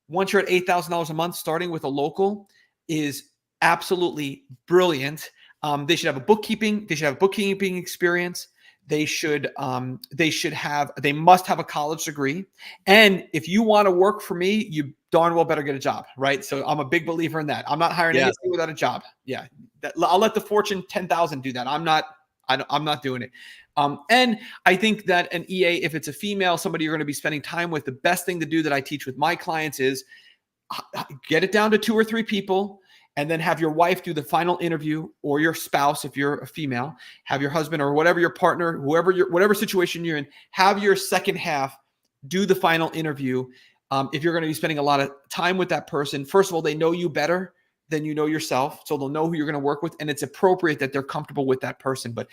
S2: once you're at $8,000 a month, starting with a local is absolutely brilliant. They should have a bookkeeping. They should have a bookkeeping experience. They must have a college degree. And if you want to work for me, you darn well better get a job, right? So I'm a big believer in that. I'm not hiring anybody without a job. Yeah, I'll let the Fortune 10,000 do that. I'm not doing it. And I think that an EA, if it's a female, somebody you're going to be spending time with, the best thing to do that I teach with my clients is get it down to 2 or 3 people. And then have your wife do the final interview, or your spouse, if you're a female, have your husband or whatever your partner, whatever situation you're in, have your second half do the final interview. If you're going to be spending a lot of time with that person, first of all, they know you better than you know yourself. So they'll know who you're going to work with. And it's appropriate that they're comfortable with that person. But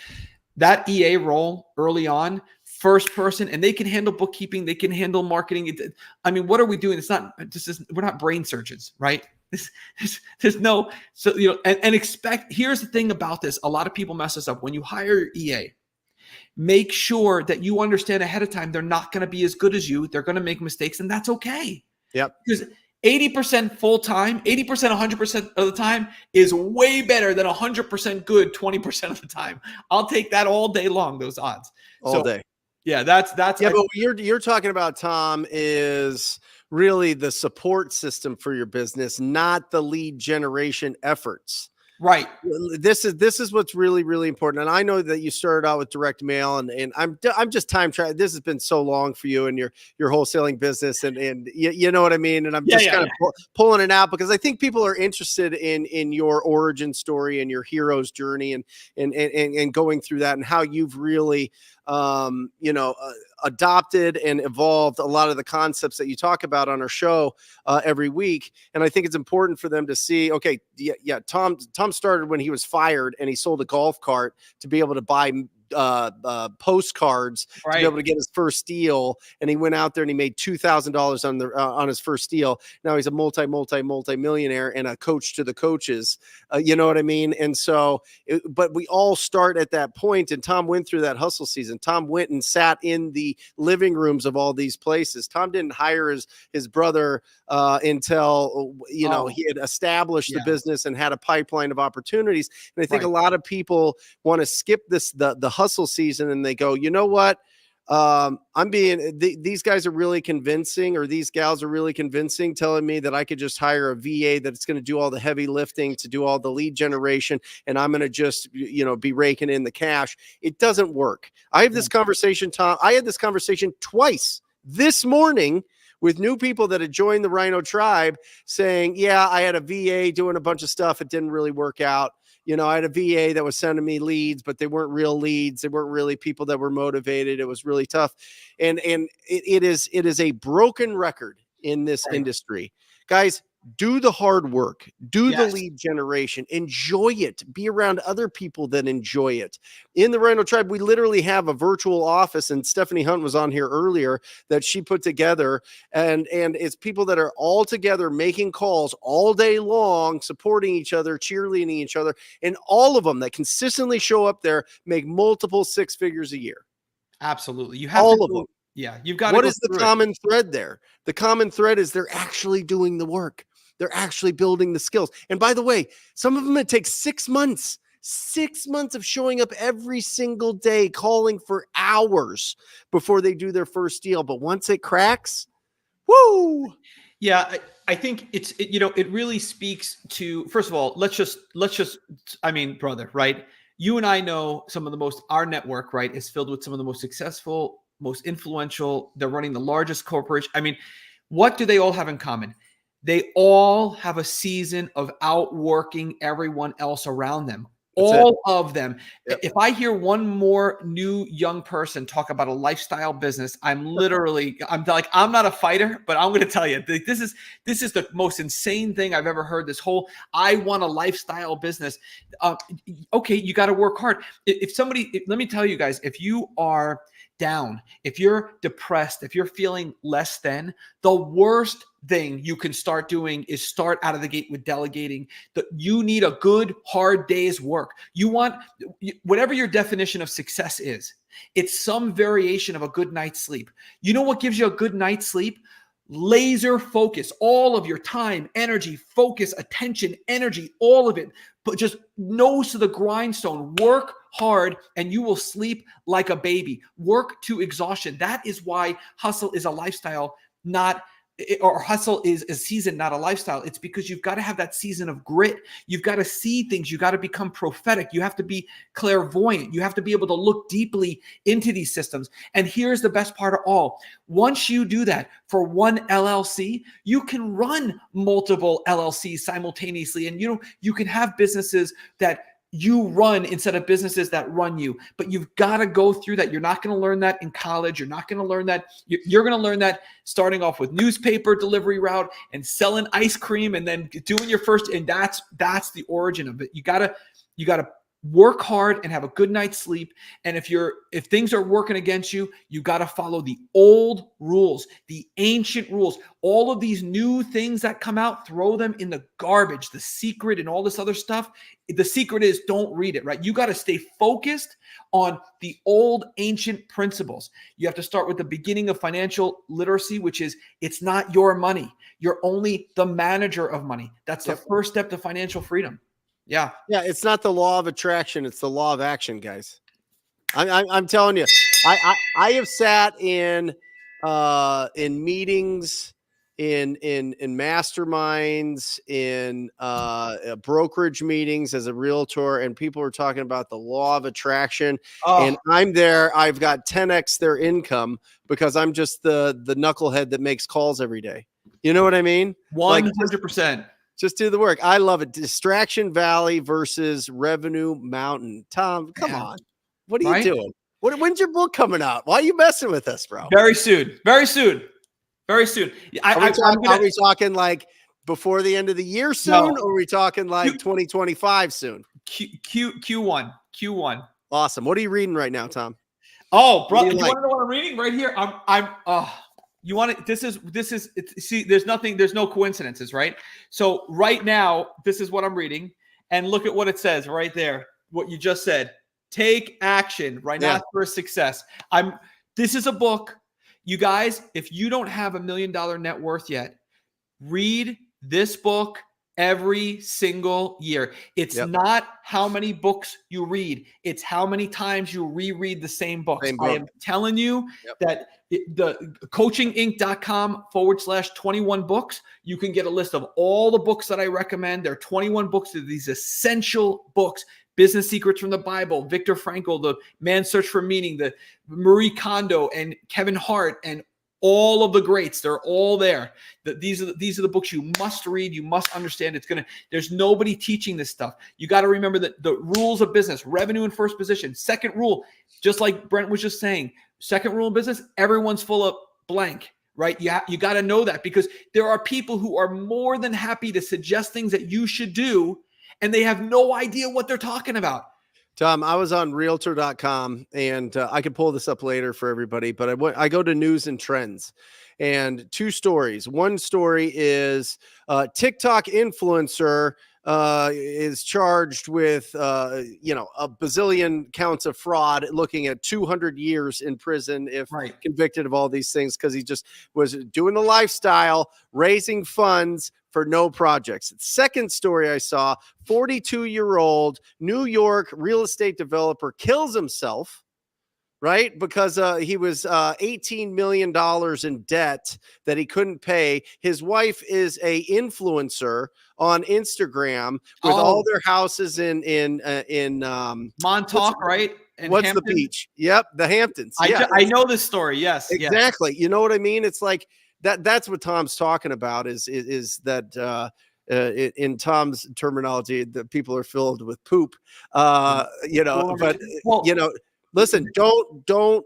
S2: that EA role early on, first person, and they can handle bookkeeping. They can handle marketing. I mean, what are we doing? We're not brain surgeons, right? There's no, so, and expect, here's the thing about this. A lot of people mess this up. When you hire your EA, make sure that you understand ahead of time, they're not going to be as good as you. They're going to make mistakes, and that's okay. Yep. Because 80% full time, 80%, 100% of the time is way better than 100% good 20% of the time. I'll take that all day long, those odds.
S1: All day.
S2: Yeah, that's.
S1: Yeah, but what you're talking about, Tom, is really the support system for your business, not the lead generation efforts.
S2: Right.
S1: This is what's really, really important. And I know that you started out with direct mail, and I'm just time tracking. This has been so long for you and your wholesaling business, and you know what I mean. And I'm just kind of pulling it out because I think people are interested in your origin story and your hero's journey, and going through that, and how you've really adopted and evolved a lot of the concepts that you talk about on our show every week. And I think it's important for them to see, okay, Tom started when he was fired and he sold a golf cart to be able to buy postcards to be able to get his first deal, and he went out there and he made $2,000 on his first deal. Now he's a multi-millionaire and a coach to the coaches. You know what I mean? And so, but we all start at that point. And Tom went through that hustle season. Tom went and sat in the living rooms of all these places. Tom didn't hire his brother until he had established the business and had a pipeline of opportunities. And I think a lot of people want to skip the hustle season, and they go, you know what? These guys are really convincing, or these gals are really convincing, telling me that I could just hire a VA that's going to do all the heavy lifting, to do all the lead generation, and I'm going to just, be raking in the cash. It doesn't work. I have this conversation, Tom. I had this conversation twice this morning with new people that had joined the Rhino tribe, saying, yeah, I had a VA doing a bunch of stuff. It didn't really work out. I had a VA that was sending me leads, but they weren't real leads. They weren't really people that were motivated. It was really tough. And it is a broken record in this industry. Guys, do the hard work, do the lead generation, enjoy it, be around other people that enjoy it. In the Rhino tribe, we literally have a virtual office, and Stephanie Hunt was on here earlier, that she put together, and it's people that are all together making calls all day long, supporting each other, cheerleading each other, and all of them that consistently show up there make multiple six figures a year.
S2: Absolutely. You have
S1: all of them.
S2: Yeah, you've got to.
S1: What is the common thread there? The common thread is they're actually doing the work. They're actually building the skills. And by the way, some of them, it takes 6 months of showing up every single day, calling for hours before they do their first deal. But once it cracks, woo.
S2: Yeah, I think it really speaks to, first of all, let's just, I mean, brother, right? You and I know some of the most, our network, right, is filled with some of the most successful, most influential. They're running the largest corporation. I mean, what do they all have in common? They all have a season of outworking everyone else around them. All of them. Yep. If I hear one more new young person talk about a lifestyle business, I'm like, I'm not a fighter, but I'm going to tell you, this is the most insane thing I've ever heard. This whole, I want a lifestyle business. Okay, you got to work hard. Let me tell you guys, if you are down, if you're depressed, if you're feeling less than, the worst thing you can start doing is start out of the gate with delegating. You need a good, hard day's work. You want, whatever your definition of success is, it's some variation of a good night's sleep. You know what gives you a good night's sleep? Laser focus, all of your time, energy, focus, attention, energy, all of it, but just nose to the grindstone. Work hard and you will sleep like a baby. Work to exhaustion. That is why hustle is a lifestyle, or hustle is a season, not a lifestyle. It's because you've got to have that season of grit. You've got to see things. You've got to become prophetic. You have to be clairvoyant. You have to be able to look deeply into these systems. And here's the best part of all. Once you do that for one LLC, you can run multiple LLCs simultaneously. And you can have businesses that you run instead of businesses that run you. But you've got to go through that. You're not going to learn that in college. You're not going to learn that. You're going to learn that starting off with newspaper delivery route and selling ice cream and then doing your first. And that's the origin of it. You got to work hard and have a good night's sleep. And if things are working against you, you got to follow the old rules, the ancient rules. All of these new things that come out, throw them in the garbage. The secret and all this other stuff. The secret is don't read it, right? You got to stay focused on the old ancient principles. You have to start with the beginning of financial literacy, which is it's not your money. You're only the manager of money. That's the first step to financial freedom. Yeah.
S1: It's not the law of attraction. It's the law of action, guys. I'm telling you, I have sat in meetings, in masterminds, in brokerage meetings as a realtor, and people are talking about the law of attraction. And I'm there. I've got 10x their income because I'm just the knucklehead that makes calls every day. You know what I mean?
S2: 100%.
S1: Just do the work. I love it. Distraction Valley versus Revenue Mountain. Tom, come on. What are you doing? When's your book coming out? Why are you messing with us, bro?
S2: Very soon. Very soon. Very soon.
S1: Are we talking like before the end of the year soon? No. Or are we talking like 2025 soon?
S2: Q1.
S1: Awesome. What are you reading right now, Tom?
S2: Oh, bro. You want to know what I'm reading? Right here. You want it? This is, see, there's no coincidences, right? So right now, this is what I'm reading, and look at what it says right there. What you just said, take action right now for success. This is a book, you guys, if you don't have $1 million net worth yet, read this book every single year. It's
S1: Yep.
S2: not how many books you read. It's how many times you reread the same books.
S1: Same
S2: I
S1: book.
S2: am telling you
S1: Yep.
S2: that the coachinginc.com/21 books, you can get a list of all the books that I recommend. There are 21 books of these essential books. Business Secrets from the Bible, Viktor Frankl, The Man's Search for Meaning, the Marie Kondo and Kevin Hart, and all of the greats. They're all there. These are the books you must read. You must understand. There's nobody teaching this stuff. You got to remember that the rules of business, revenue in first position. Second rule, just like Brent was just saying, second rule in business, everyone's full of blank, right? You got to know that, because there are people who are more than happy to suggest things that you should do, and they have no idea what they're talking about.
S1: Tom, I was on realtor.com, and I could pull this up later for everybody, but I go to news and trends, and two stories. One story is TikTok influencer is charged with, a bazillion counts of fraud, looking at 200 years in prison if convicted of all these things, because he just was doing the lifestyle, raising funds for no projects. Second story I saw, 42-year-old New York real estate developer kills himself, right? Because he was $18 million in debt that he couldn't pay. His wife is a influencer on Instagram with all their houses in
S2: Montauk, right?
S1: And what's Hampton? The beach? Yep, the Hamptons.
S2: I know this story. Yes,
S1: exactly. Yes. You know what I mean? It's like that's what Tom's talking about. Is that in Tom's terminology, that people are filled with poop. Listen, don't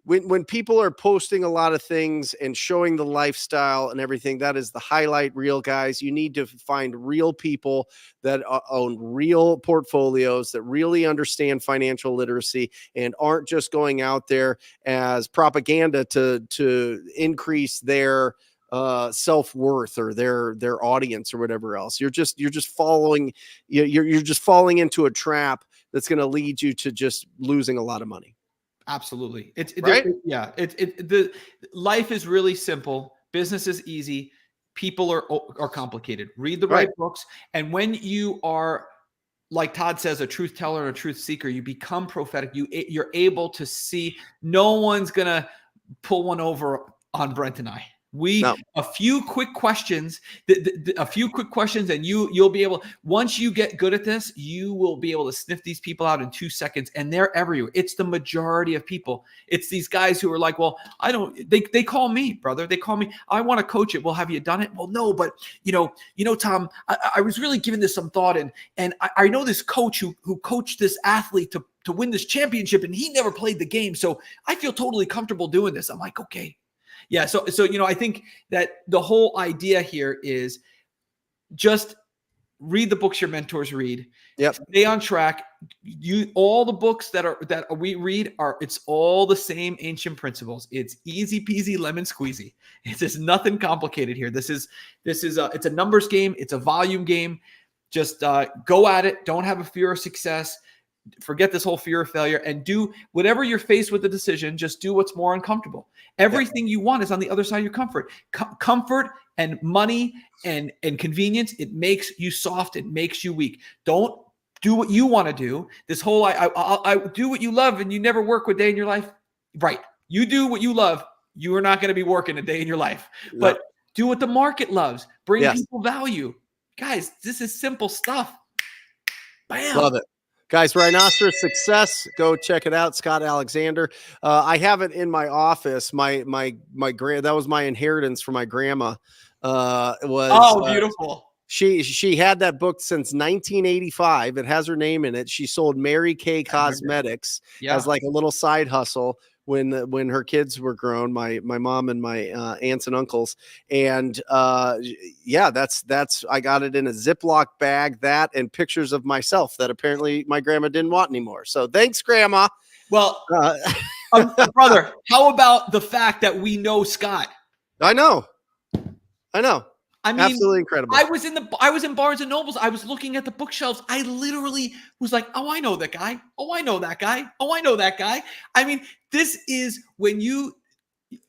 S1: when people are posting a lot of things and showing the lifestyle and everything, that is the highlight reel, guys. You need to find real people that own real portfolios, that really understand financial literacy and aren't just going out there as propaganda to increase their self-worth or their audience or whatever else. You're just falling into a trap that's going to lead you to just losing a lot of money.
S2: Absolutely.
S1: The
S2: life is really simple. Business is easy. People are complicated. Read the right books. And when you are, like Todd says, a truth teller and a truth seeker, you become prophetic. You're able to see. No one's going to pull one over on Brent and I. A few quick questions, and you'll be able, once you get good at this, you will be able to sniff these people out in 2 seconds, and they're everywhere. It's the majority of people. It's these guys who are like, well, they call me, brother. They call me, I want to coach it. Well, have you done it? Well, no, but Tom, I was really giving this some thought, and I know this coach who coached this athlete to win this championship, and he never played the game. So I feel totally comfortable doing this. I'm like, okay. Yeah. So, I think that the whole idea here is just read the books your mentors read.
S1: Yep.
S2: Stay on track. All the books that we read it's all the same ancient principles. It's easy peasy lemon squeezy. It's nothing complicated here. It's a numbers game. It's a volume game. Just go at it. Don't have a fear of success. Forget this whole fear of failure, and do whatever you're faced with the decision. Just do what's more uncomfortable. Everything you want is on the other side of your comfort. Comfort and money and convenience, it makes you soft. It makes you weak. Don't do what you want to do. This whole I do what you love and you never work a day in your life. Right. You do what you love. You are not going to be working a day in your life. Yep. But do what the market loves. Bring people value. Guys, this is simple stuff. Bam.
S1: Love it. Guys, Rhinoceros Success, go check it out. Scott Alexander. I have it in my office. My that was my inheritance from my grandma.
S2: Beautiful.
S1: She had that book since 1985. It has her name in it. She sold Mary Kay Cosmetics as like a little side hustle when her kids were grown, my mom and my aunts and uncles. And that's I got it in a Ziploc bag, that and pictures of myself that apparently my grandma didn't want anymore. So thanks, Grandma.
S2: Well, brother, how about the fact that we know Scott?
S1: I know.
S2: I mean,
S1: absolutely incredible.
S2: I was in Barnes and Nobles. I was looking at the bookshelves. I literally was like, oh, I know that guy. Oh, I know that guy. Oh, I know that guy. I mean, this is when you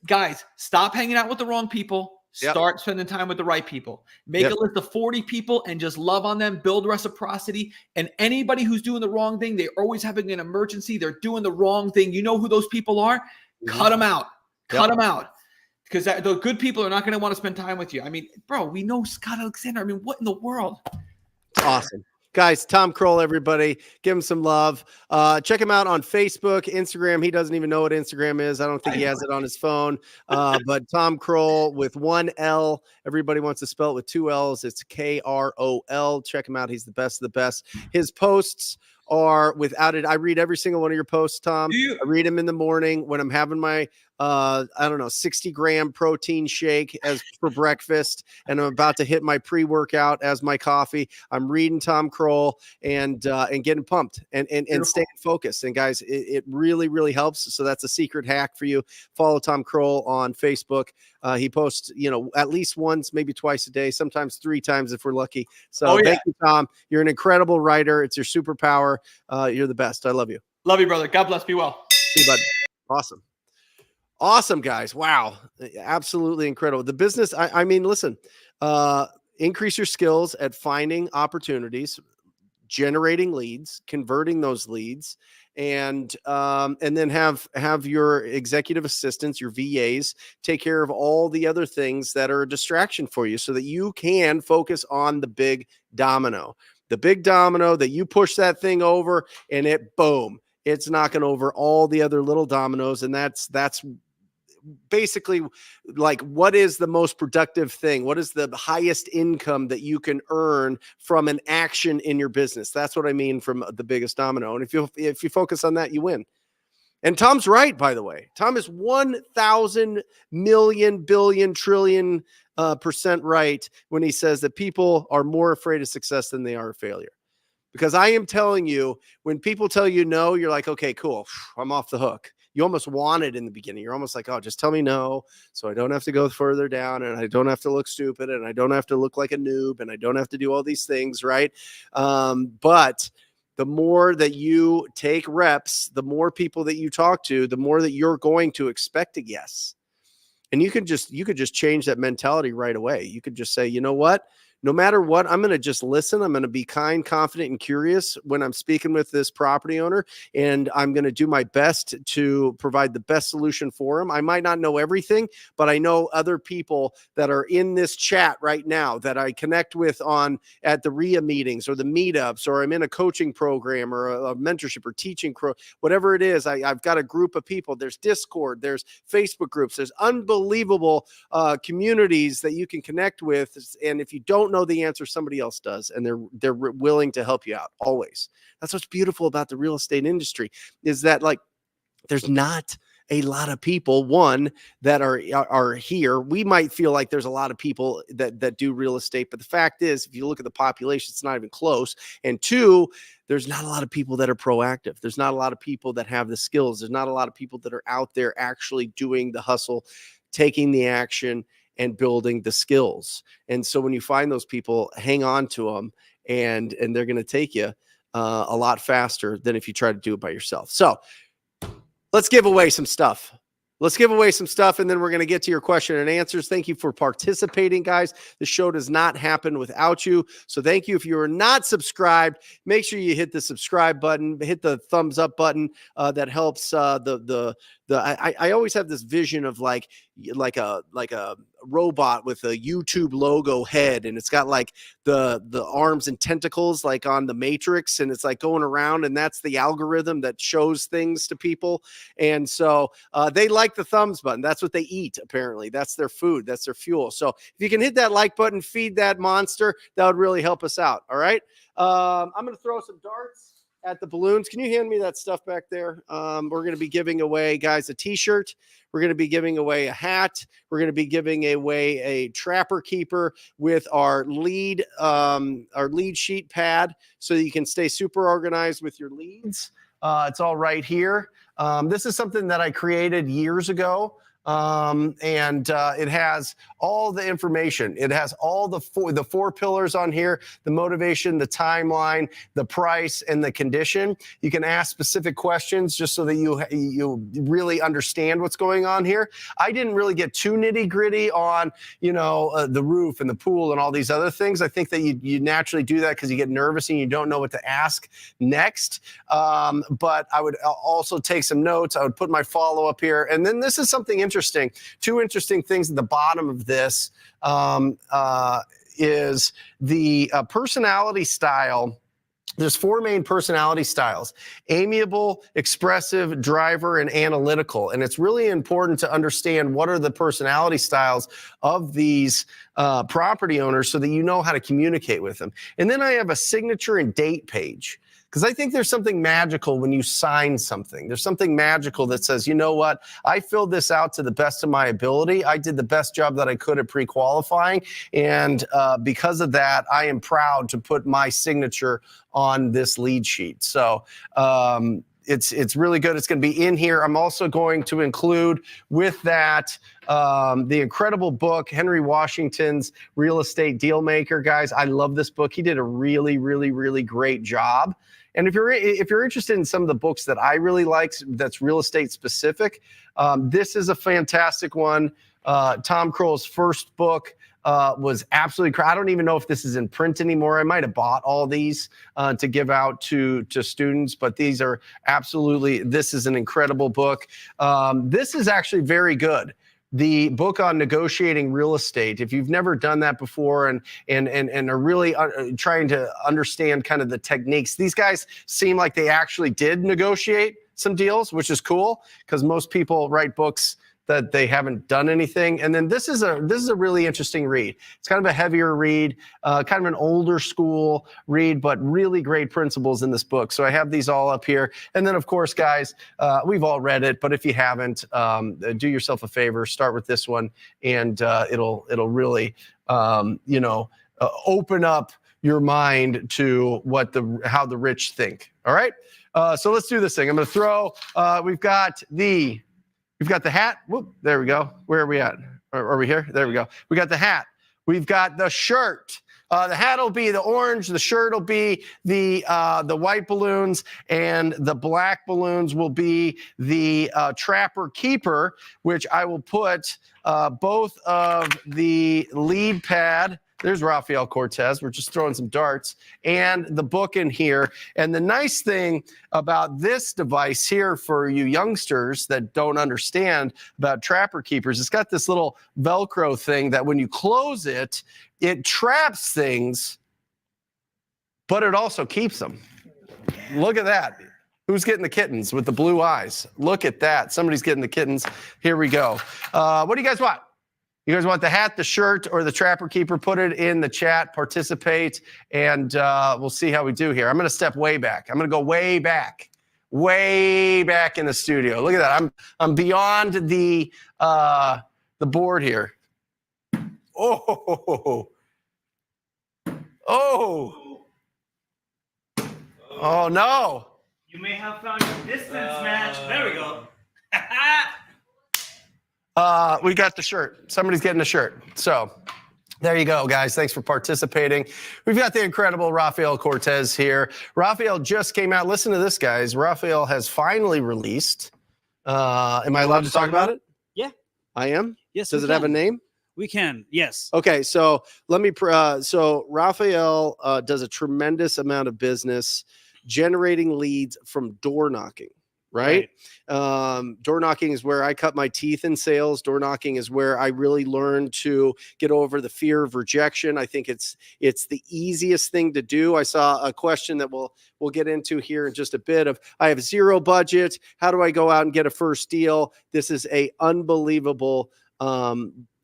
S2: guys stop hanging out with the wrong people.
S1: Yep.
S2: Start spending time with the right people. Make
S1: Yep.
S2: a list of 40 people and just love on them, build reciprocity. And anybody who's doing the wrong thing, they're always having an emergency. They're doing the wrong thing. You know who those people are?
S1: Mm-hmm.
S2: Cut them out.
S1: Yep.
S2: Cut them out. Because the good people are not going to want to spend time with you. I mean, bro, we know Scott Alexander. I mean, what in the world?
S1: It's awesome. Guys, Tom Croll, everybody, give him some love. Check him out on Facebook, Instagram. He doesn't even know what Instagram is. I don't think he has it on his phone. But Tom Croll with one L. Everybody wants to spell it with two L's. It's Krol. Check him out. He's the best of the best. His posts are without it. I read every single one of your posts, Tom. I read them in the morning when I'm having my 60-gram protein shake as for breakfast, and I'm about to hit my pre-workout as my coffee. I'm reading Tom Croll and getting pumped and staying focused. And guys, it really, really helps. So that's a secret hack for you. Follow Tom Croll on Facebook. He posts, at least once, maybe twice a day, sometimes 3 times if we're lucky. So Thank you, Tom. You're an incredible writer. It's your superpower. You're the best. I love you.
S2: Love you, brother. God bless. Be well.
S1: See you, bud. Awesome. Awesome, guys. Wow. Absolutely incredible. The business, I mean, listen, increase your skills at finding opportunities, generating leads, converting those leads, and then have your executive assistants, your VAs, take care of all the other things that are a distraction for you so that you can focus on the big domino. The big domino that you push that thing over and it's knocking over all the other little dominoes. And that's basically like, what is the most productive thing? What is the highest income that you can earn from an action in your business? That's what I mean from the biggest domino. And if you focus on that, you win. And Tom's right, by the way. Tom is 1,000 million, billion, trillion % right when he says that people are more afraid of success than they are of failure. Because I am telling you, when people tell you no, you're like, okay, cool, I'm off the hook. You almost want it in the beginning. You're almost like, oh, just tell me no, so I don't have to go further down, and I don't have to look stupid, and I don't have to look like a noob, and I don't have to do all these things, right? But the more that you take reps, the more people that you talk to, the more that you're going to expect a yes. And you could just change that mentality right away. You could just say, you know what? No matter what, I'm going to just listen. I'm going to be kind, confident, and curious when I'm speaking with this property owner, and I'm going to do my best to provide the best solution for him. I might not know everything, but I know other people that are in this chat right now that I connect with at the RIA meetings or the meetups, or I'm in a coaching program or a mentorship or teaching whatever it is. I've got a group of people. There's Discord, there's Facebook groups, there's unbelievable communities that you can connect with. And if you don't know the answer, somebody else does, and they're willing to help you out always. That's what's beautiful about the real estate industry, is that like there's not a lot of people, one, that are here. We might feel like there's a lot of people that do real estate, but the fact is, if you look at the population, it's not even close. And two, there's not a lot of people that are proactive. There's not a lot of people that have the skills. There's not a lot of people that are out there actually doing the hustle, taking the action, and building the skills. And so when you find those people, hang on to them, and they're going to take you a lot faster than if you try to do it by yourself. So let's give away some stuff. And then we're going to get to your question and answers. Thank you for participating, guys. The show does not happen without you. So thank you. If you are not subscribed, make sure you hit the subscribe button, hit the thumbs up button. That helps. I always have this vision of like a robot with a YouTube logo head, and it's got like the arms and tentacles like on the Matrix, and it's like going around, and that's the algorithm that shows things to people. And so they like the thumbs button. That's what they eat, apparently. That's their food. That's their fuel. So if you can hit that like button, feed that monster, that would really help us out. All right. I'm going to throw some darts at the balloons. Can you hand me that stuff back there? We're going to be giving away, guys, a t-shirt. We're going to be giving away a hat. We're going to be giving away a Trapper Keeper with our lead sheet pad, so that you can stay super organized with your leads. It's all right here. This is something that I created years ago. It has all the information. It has all the four pillars on here: the motivation, the timeline, the price, and the condition. You can ask specific questions just so that you really understand what's going on here. I didn't really get too nitty gritty on the roof and the pool and all these other things. I think that you naturally do that because you get nervous and you don't know what to ask next. But I would also take some notes. I would put my follow up here, and then this is something interesting. Two interesting things at the bottom of this is the personality style. There's four main personality styles: amiable, expressive, driver, and analytical. And it's really important to understand what are the personality styles of these property owners so that you know how to communicate with them. And then I have a signature and date page, because I think there's something magical when you sign something. There's something magical that says, you know what, I filled this out to the best of my ability. I did the best job that I could at pre-qualifying. And because of that, I am proud to put my signature on this lead sheet. So it's really good. It's going to be in here. I'm also going to include with that the incredible book, Henry Washington's Real Estate Dealmaker. Guys, I love this book. He did a really, really, really great job. And if you're interested in some of the books that I really like, that's real estate specific, this is a fantastic one. Tom Croll's first book was absolutely. I don't even know if this is in print anymore. I might have bought all these to give out to students, but these are absolutely. This is an incredible book. This is actually very good. The book on negotiating real estate. If you've never done that before and are really trying to understand kind of the techniques, these guys seem like they actually did negotiate some deals, which is cool because most people write books that they haven't done anything. And then this is a really interesting read. It's kind of a heavier read, kind of an older school read, but really great principles in this book. So I have these all up here. And then of course, guys, we've all read it, but if you haven't, do yourself a favor, start with this one, and it'll really, open up your mind to how the rich think. All right. So let's do this thing. I'm going to throw, we've got the hat. Whoop, there we go. Where are we at? Are we here? There we go. We got the hat. We've got the shirt. The hat will be the orange. The shirt will be the white balloons, and the black balloons will be the Trapper Keeper, which I will put both of the lead pad. There's Raphael Cortez. We're just throwing some darts, and the book in here. And the nice thing about this device here for you youngsters that don't understand about Trapper Keepers, it's got this little Velcro thing that when you close it, it traps things, but it also keeps them. Look at that. Who's getting the kittens with the blue eyes? Look at that. Somebody's getting the kittens. Here we go. What do you guys want? You guys want the hat, the shirt, or the Trapper Keeper? Put it in the chat, participate, and we'll see how we do here. I'm going to step way back. I'm going to go way back in the studio. Look at that. I'm beyond the board here. Oh no.
S3: You may have found your distance match. There we go.
S1: We got the shirt. Somebody's getting a shirt. So there you go, guys. Thanks for participating. We've got the incredible Raphael Cortez here. Raphael just came out. Listen to this, guys. Raphael has finally released. Am I allowed to talk about it?
S3: Yeah.
S1: I am?
S3: Yes.
S1: Does it have a name?
S3: We can. Yes.
S1: Okay. So let me, so Raphael does a tremendous amount of business generating leads from door knocking. Right. Door knocking is where I cut my teeth in sales. Door knocking is where I really learned to get over the fear of rejection. I think it's the easiest thing to do. I saw a question that we'll get into here in just a bit of, I have zero budget. How do I go out and get a first deal? This is a unbelievable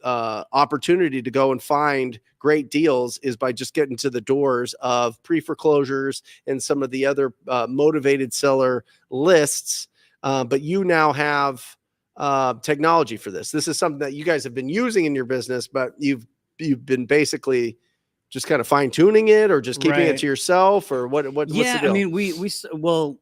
S1: opportunity to go and find great deals is by just getting to the doors of pre-foreclosures and some of the other motivated seller lists. But you now have technology for this. This is something that you guys have been using in your business, but you've been basically just kind of fine tuning it or just keeping it to yourself, or what's the deal?
S3: I mean,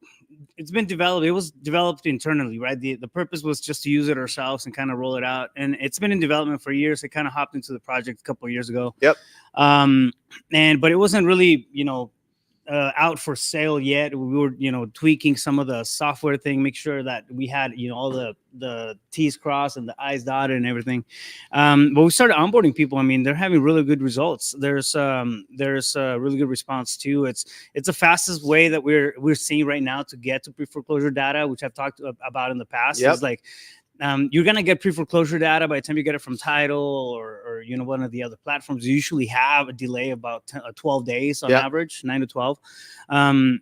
S4: it's been developed. It was developed internally, right? The purpose was just to use it ourselves and kind of roll it out. And it's been in development for years. It kind of hopped into the project a couple of years ago.
S1: Yep.
S4: But it wasn't really, out for sale yet. We were, tweaking some of the software thing, make sure that we had, all the T's crossed and the I's dotted and everything. But we started onboarding people. I mean, they're having really good results. There's a really good response too. It's the fastest way that we're seeing right now to get to pre-foreclosure data, which I've talked about in the past.
S1: Yep.
S4: Is like, you're going to get pre-foreclosure data by the time you get it from title or one of the other platforms. You usually have a delay about 12 days on average, 9 to 12.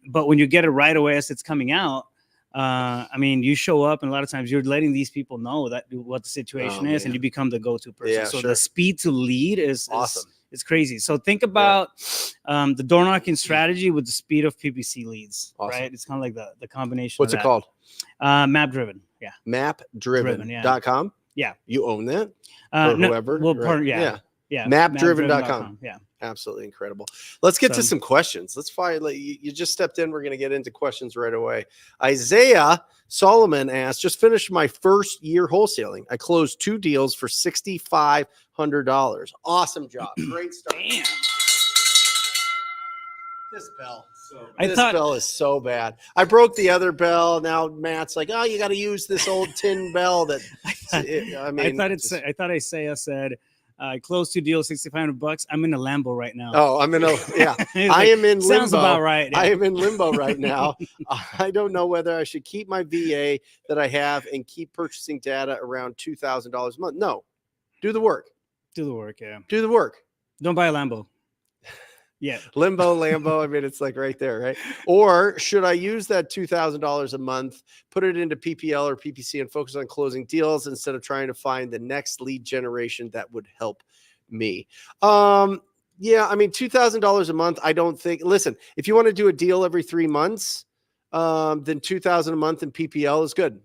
S4: But when you get it right away as it's coming out, you show up and a lot of times you're letting these people know what the situation is, and you become the go-to person.
S1: Yeah,
S4: so
S1: sure.
S4: the speed to lead is
S1: awesome.
S4: It's crazy. So think about the door knocking strategy with the speed of PPC leads, right? It's kind of like the combination.
S1: What's it called?
S4: Map driven. Yeah.
S1: Mapdriven.com.
S4: Yeah.
S1: You own that? Or whoever.
S4: Well,
S1: right?
S4: Yeah.
S1: Mapdriven.com.
S4: Yeah.
S1: Absolutely incredible. Let's get to some questions. Let's fire. You just stepped in. We're going to get into questions right away. Isaiah Solomon asked, just finished my first year wholesaling. I closed 2 deals for $6,500. Awesome job. Great start.
S4: Damn.
S1: This bell.
S4: This
S1: bell is so bad. I broke the other bell. Now Matt's like, oh, you got to use this old tin bell. That
S4: Isaiah said, I closed 2 deals, $6,500. I'm in a Lambo right now.
S1: Oh, I am in limbo.
S4: Sounds about right. Yeah.
S1: I am in limbo right now. I don't know whether I should keep my VA that I have and keep purchasing data around $2,000 a month. No, do the work.
S4: Do the work. Yeah.
S1: Do the work.
S4: Don't buy a Lambo. Yeah.
S1: Lambo. I mean, it's like right there, right? Or should I use that $2,000 a month, put it into PPL or PPC and focus on closing deals instead of trying to find the next lead generation that would help me? $2,000 a month. I don't think, listen, if you want to do a deal every 3 months, then $2,000 a month in PPL is good.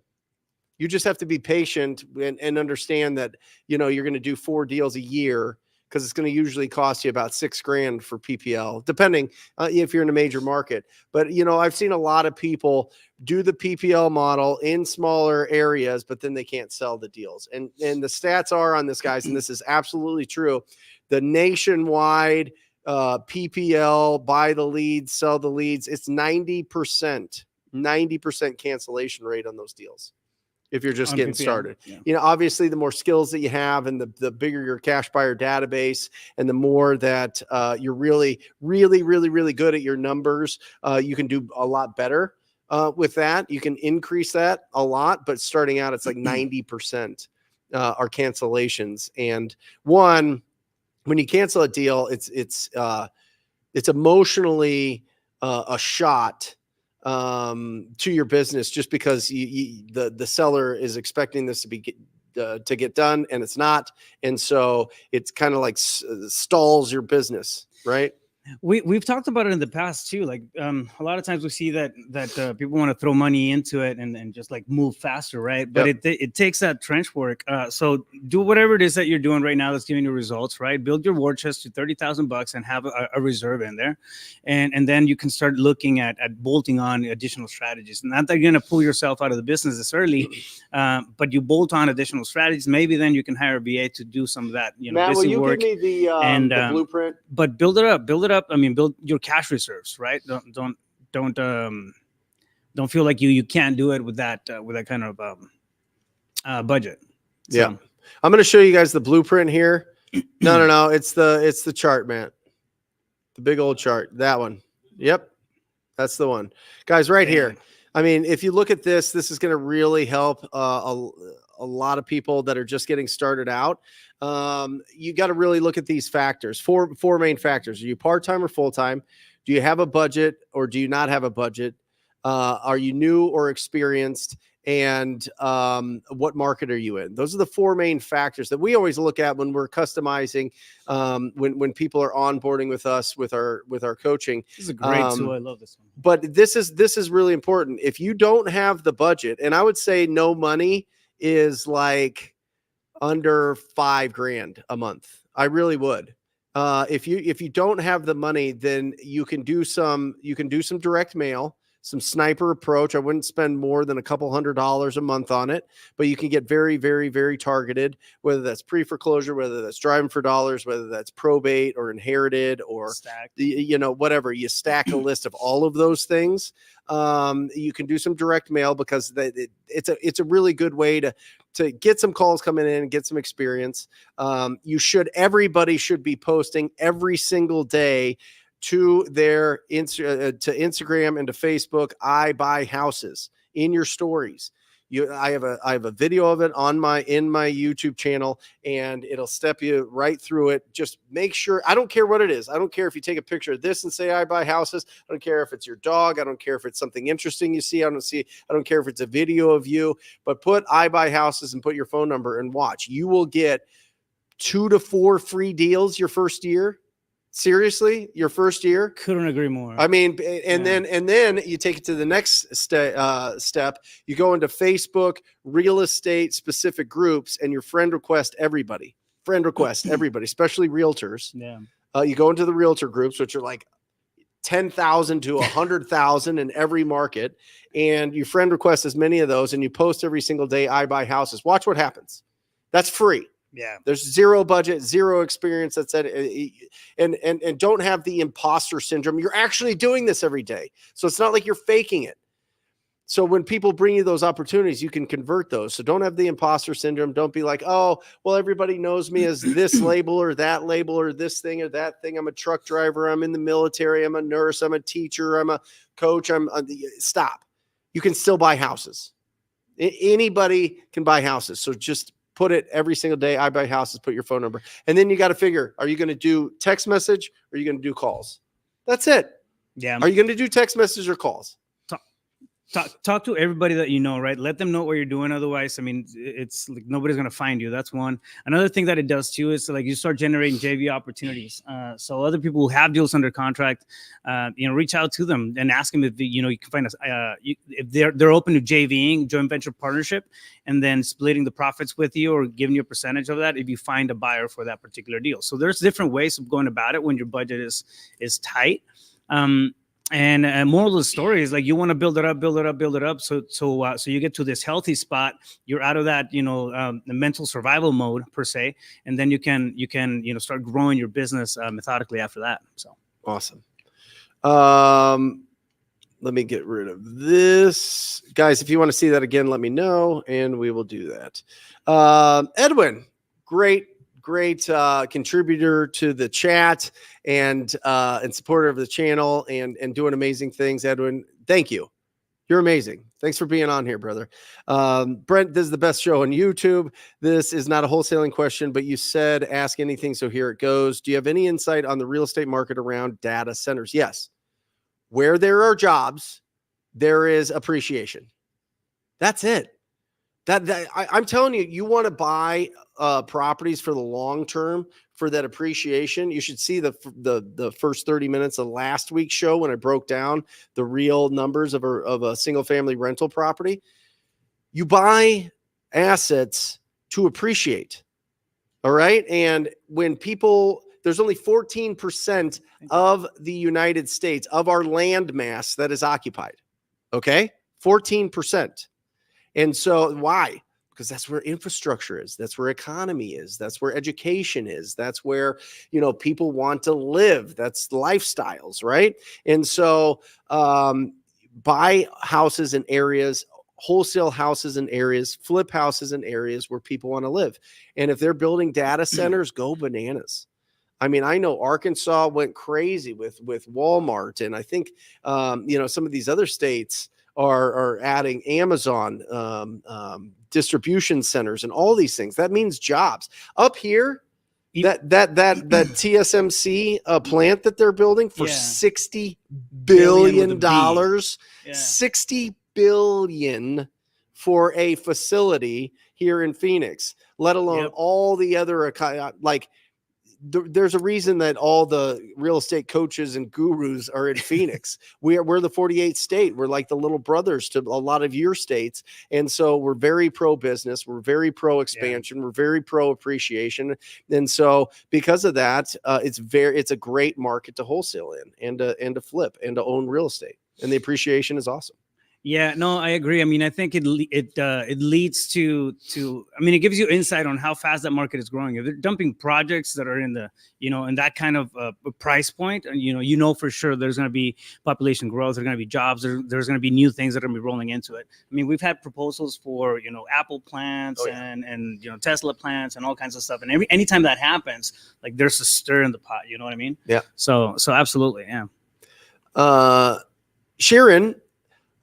S1: You just have to be patient and understand that, you're going to do 4 deals a year, because it's going to usually cost you about $6,000 for PPL, depending if you're in a major market. But, I've seen a lot of people do the PPL model in smaller areas, but then they can't sell the deals. And the stats are on this, guys, and this is absolutely true. The nationwide PPL, buy the leads, sell the leads, it's 90% cancellation rate on those deals. If you're just getting started, obviously the more skills that you have and the bigger your cash buyer database and the more that you're really, really, really, really good at your numbers, you can do a lot better with that. You can increase that a lot, but starting out, it's like 90% are cancellations. And when you cancel a deal, it's emotionally a shot to your business, just because the seller is expecting this to get done and it's not. And so it's kind of like stalls your business, right?
S4: We've talked about it in the past too. Like a lot of times we see that people want to throw money into it and just like move faster, right? But it takes that trench work. So do whatever it is that you're doing right now that's giving you results, right? Build your war chest to $30,000 and have a reserve in there, and then you can start looking at bolting on additional strategies. Not that you're going to pull yourself out of the business this early, but you bolt on additional strategies. Maybe then you can hire a VA to do some of that.
S1: Matt, will you
S4: work.
S1: give me the blueprint?
S4: But build it up. I mean, build your cash reserves, right? Don't feel like you can't do it with that kind of budget. So.
S1: Yeah, I'm going to show you guys the blueprint here. No. It's the chart, Matt. The big old chart. That one. Yep, that's the one, guys. Right here. I mean, if you look at this is going to really help a lot of people that are just getting started out. You got to really look at these factors. Four main factors. Are you part-time or full-time? Do you have a budget or do you not have a budget? Are you new or experienced? And what market are you in? Those are the 4 main factors that we always look at when we're customizing, when people are onboarding with us with our coaching.
S4: This is a great tool. I love this one.
S1: But this is really important. If you don't have the budget, and I would say no money is like under $5,000 a month. I really would. If you don't have the money, then you can do some direct mail. some sniper approach. I wouldn't spend more than a couple $100 a month on it, but you can get very, very, very targeted, whether that's pre-foreclosure, whether that's driving for dollars, whether that's probate or inherited or
S4: Stacked.
S1: whatever. You stack a list of all of those things. You can do some direct mail because it's a really good way to get some calls coming in and get some experience. Everybody should be posting every single day to their to Instagram and to Facebook. I buy houses in your stories. I have a video of it in my YouTube channel, and it'll step you right through it. Just make sure. I don't care what it is. I don't care if you take a picture of this and say I buy houses. I don't care if it's your dog. I don't care if it's something interesting you see. I don't care if it's a video of you, but put I buy houses and put your phone number and watch. You will get 2 to 4 free deals your first year. Seriously, your first year?
S4: Couldn't agree more.
S1: I mean, and then you take it to the next step. You go into Facebook real estate specific groups, and your friend request everybody, especially realtors.
S4: Yeah.
S1: You go into the realtor groups, which are like 10,000 to 100,000 in every market, and you friend request as many of those, and you post every single day. I buy houses. Watch what happens. That's free.
S4: Yeah.
S1: There's zero budget, zero experience. That's it. And don't have the imposter syndrome. You're actually doing this every day. So it's not like you're faking it. So when people bring you those opportunities, you can convert those. So don't have the imposter syndrome. Don't be like, oh, well, everybody knows me as this label or that label or this thing or that thing. I'm a truck driver. I'm in the military. I'm a nurse. I'm a teacher. I'm a coach. Stop. You can still buy houses. Anybody can buy houses. So just put it every single day. I buy houses, put your phone number. And then you got to figure, are you going to do text message or are you going to do calls? That's it.
S4: Yeah.
S1: Are you going to do text message or calls?
S4: Talk to everybody that you know, right? Let them know what you're doing. Otherwise, I mean, it's like nobody's going to find you. That's one. Another thing that it does too is like you start generating JV opportunities. So other people who have deals under contract, reach out to them and ask them if you can find us if they're open to JVing, joint venture partnership, and then splitting the profits with you or giving you a percentage of that if you find a buyer for that particular deal. So there's different ways of going about it when your budget is tight. And moral of the story is like you want to build it up. So you get to this healthy spot. You're out of that, the mental survival mode per se, and then you can start growing your business methodically after that. So
S1: awesome. Let me get rid of this, guys. If you want to see that again, let me know, and we will do that. Edwin, great contributor to the chat and supporter of the channel and doing amazing things. Edwin, thank you. You're amazing. Thanks for being on here, brother. Brent, this is the best show on YouTube. This is not a wholesaling question, but you said ask anything, so here it goes. Do you have any insight on the real estate market around data centers? Yes. Where there are jobs, there is appreciation. That's it. I'm telling you, you want to buy properties for the long term for that appreciation. You should see the first 30 minutes of last week's show when I broke down the real numbers of a single family rental property. You buy assets to appreciate. All right. And when there's only 14% of the United States of our land mass that is occupied. Okay. 14%. And so why? Because that's where infrastructure is. That's where economy is. That's where education is. That's where, people want to live. That's lifestyles, right? And so buy houses in areas, wholesale houses in areas, flip houses in areas where people want to live. And if they're building data centers, go bananas. I mean, I know Arkansas went crazy with Walmart. And I think, some of these other states are adding Amazon distribution centers and all these things. That means jobs up here. That TSMC plant that they're building for $60 billion, $60 billion for a facility here in Phoenix, let alone all the other there's a reason that all the real estate coaches and gurus are in Phoenix. We're the 48th state. We're like the little brothers to a lot of your states. And so we're very pro business. We're very pro expansion. We're very pro appreciation. And so because of that, it's a great market to wholesale in and to flip and to own real estate. and the appreciation is awesome.
S4: Yeah, no, I agree. I mean, I think it leads to I mean, it gives you insight on how fast that market is growing. If they're dumping projects that are in the, in that kind of price point, and for sure there's going to be population growth, there's going to be jobs, there's going to be new things that are going to be rolling into it. I mean, we've had proposals for Apple plants and Tesla plants and all kinds of stuff. And anytime that happens, like there's a stir in the pot. You know what I mean?
S1: Yeah.
S4: So absolutely, yeah.
S1: Sharon.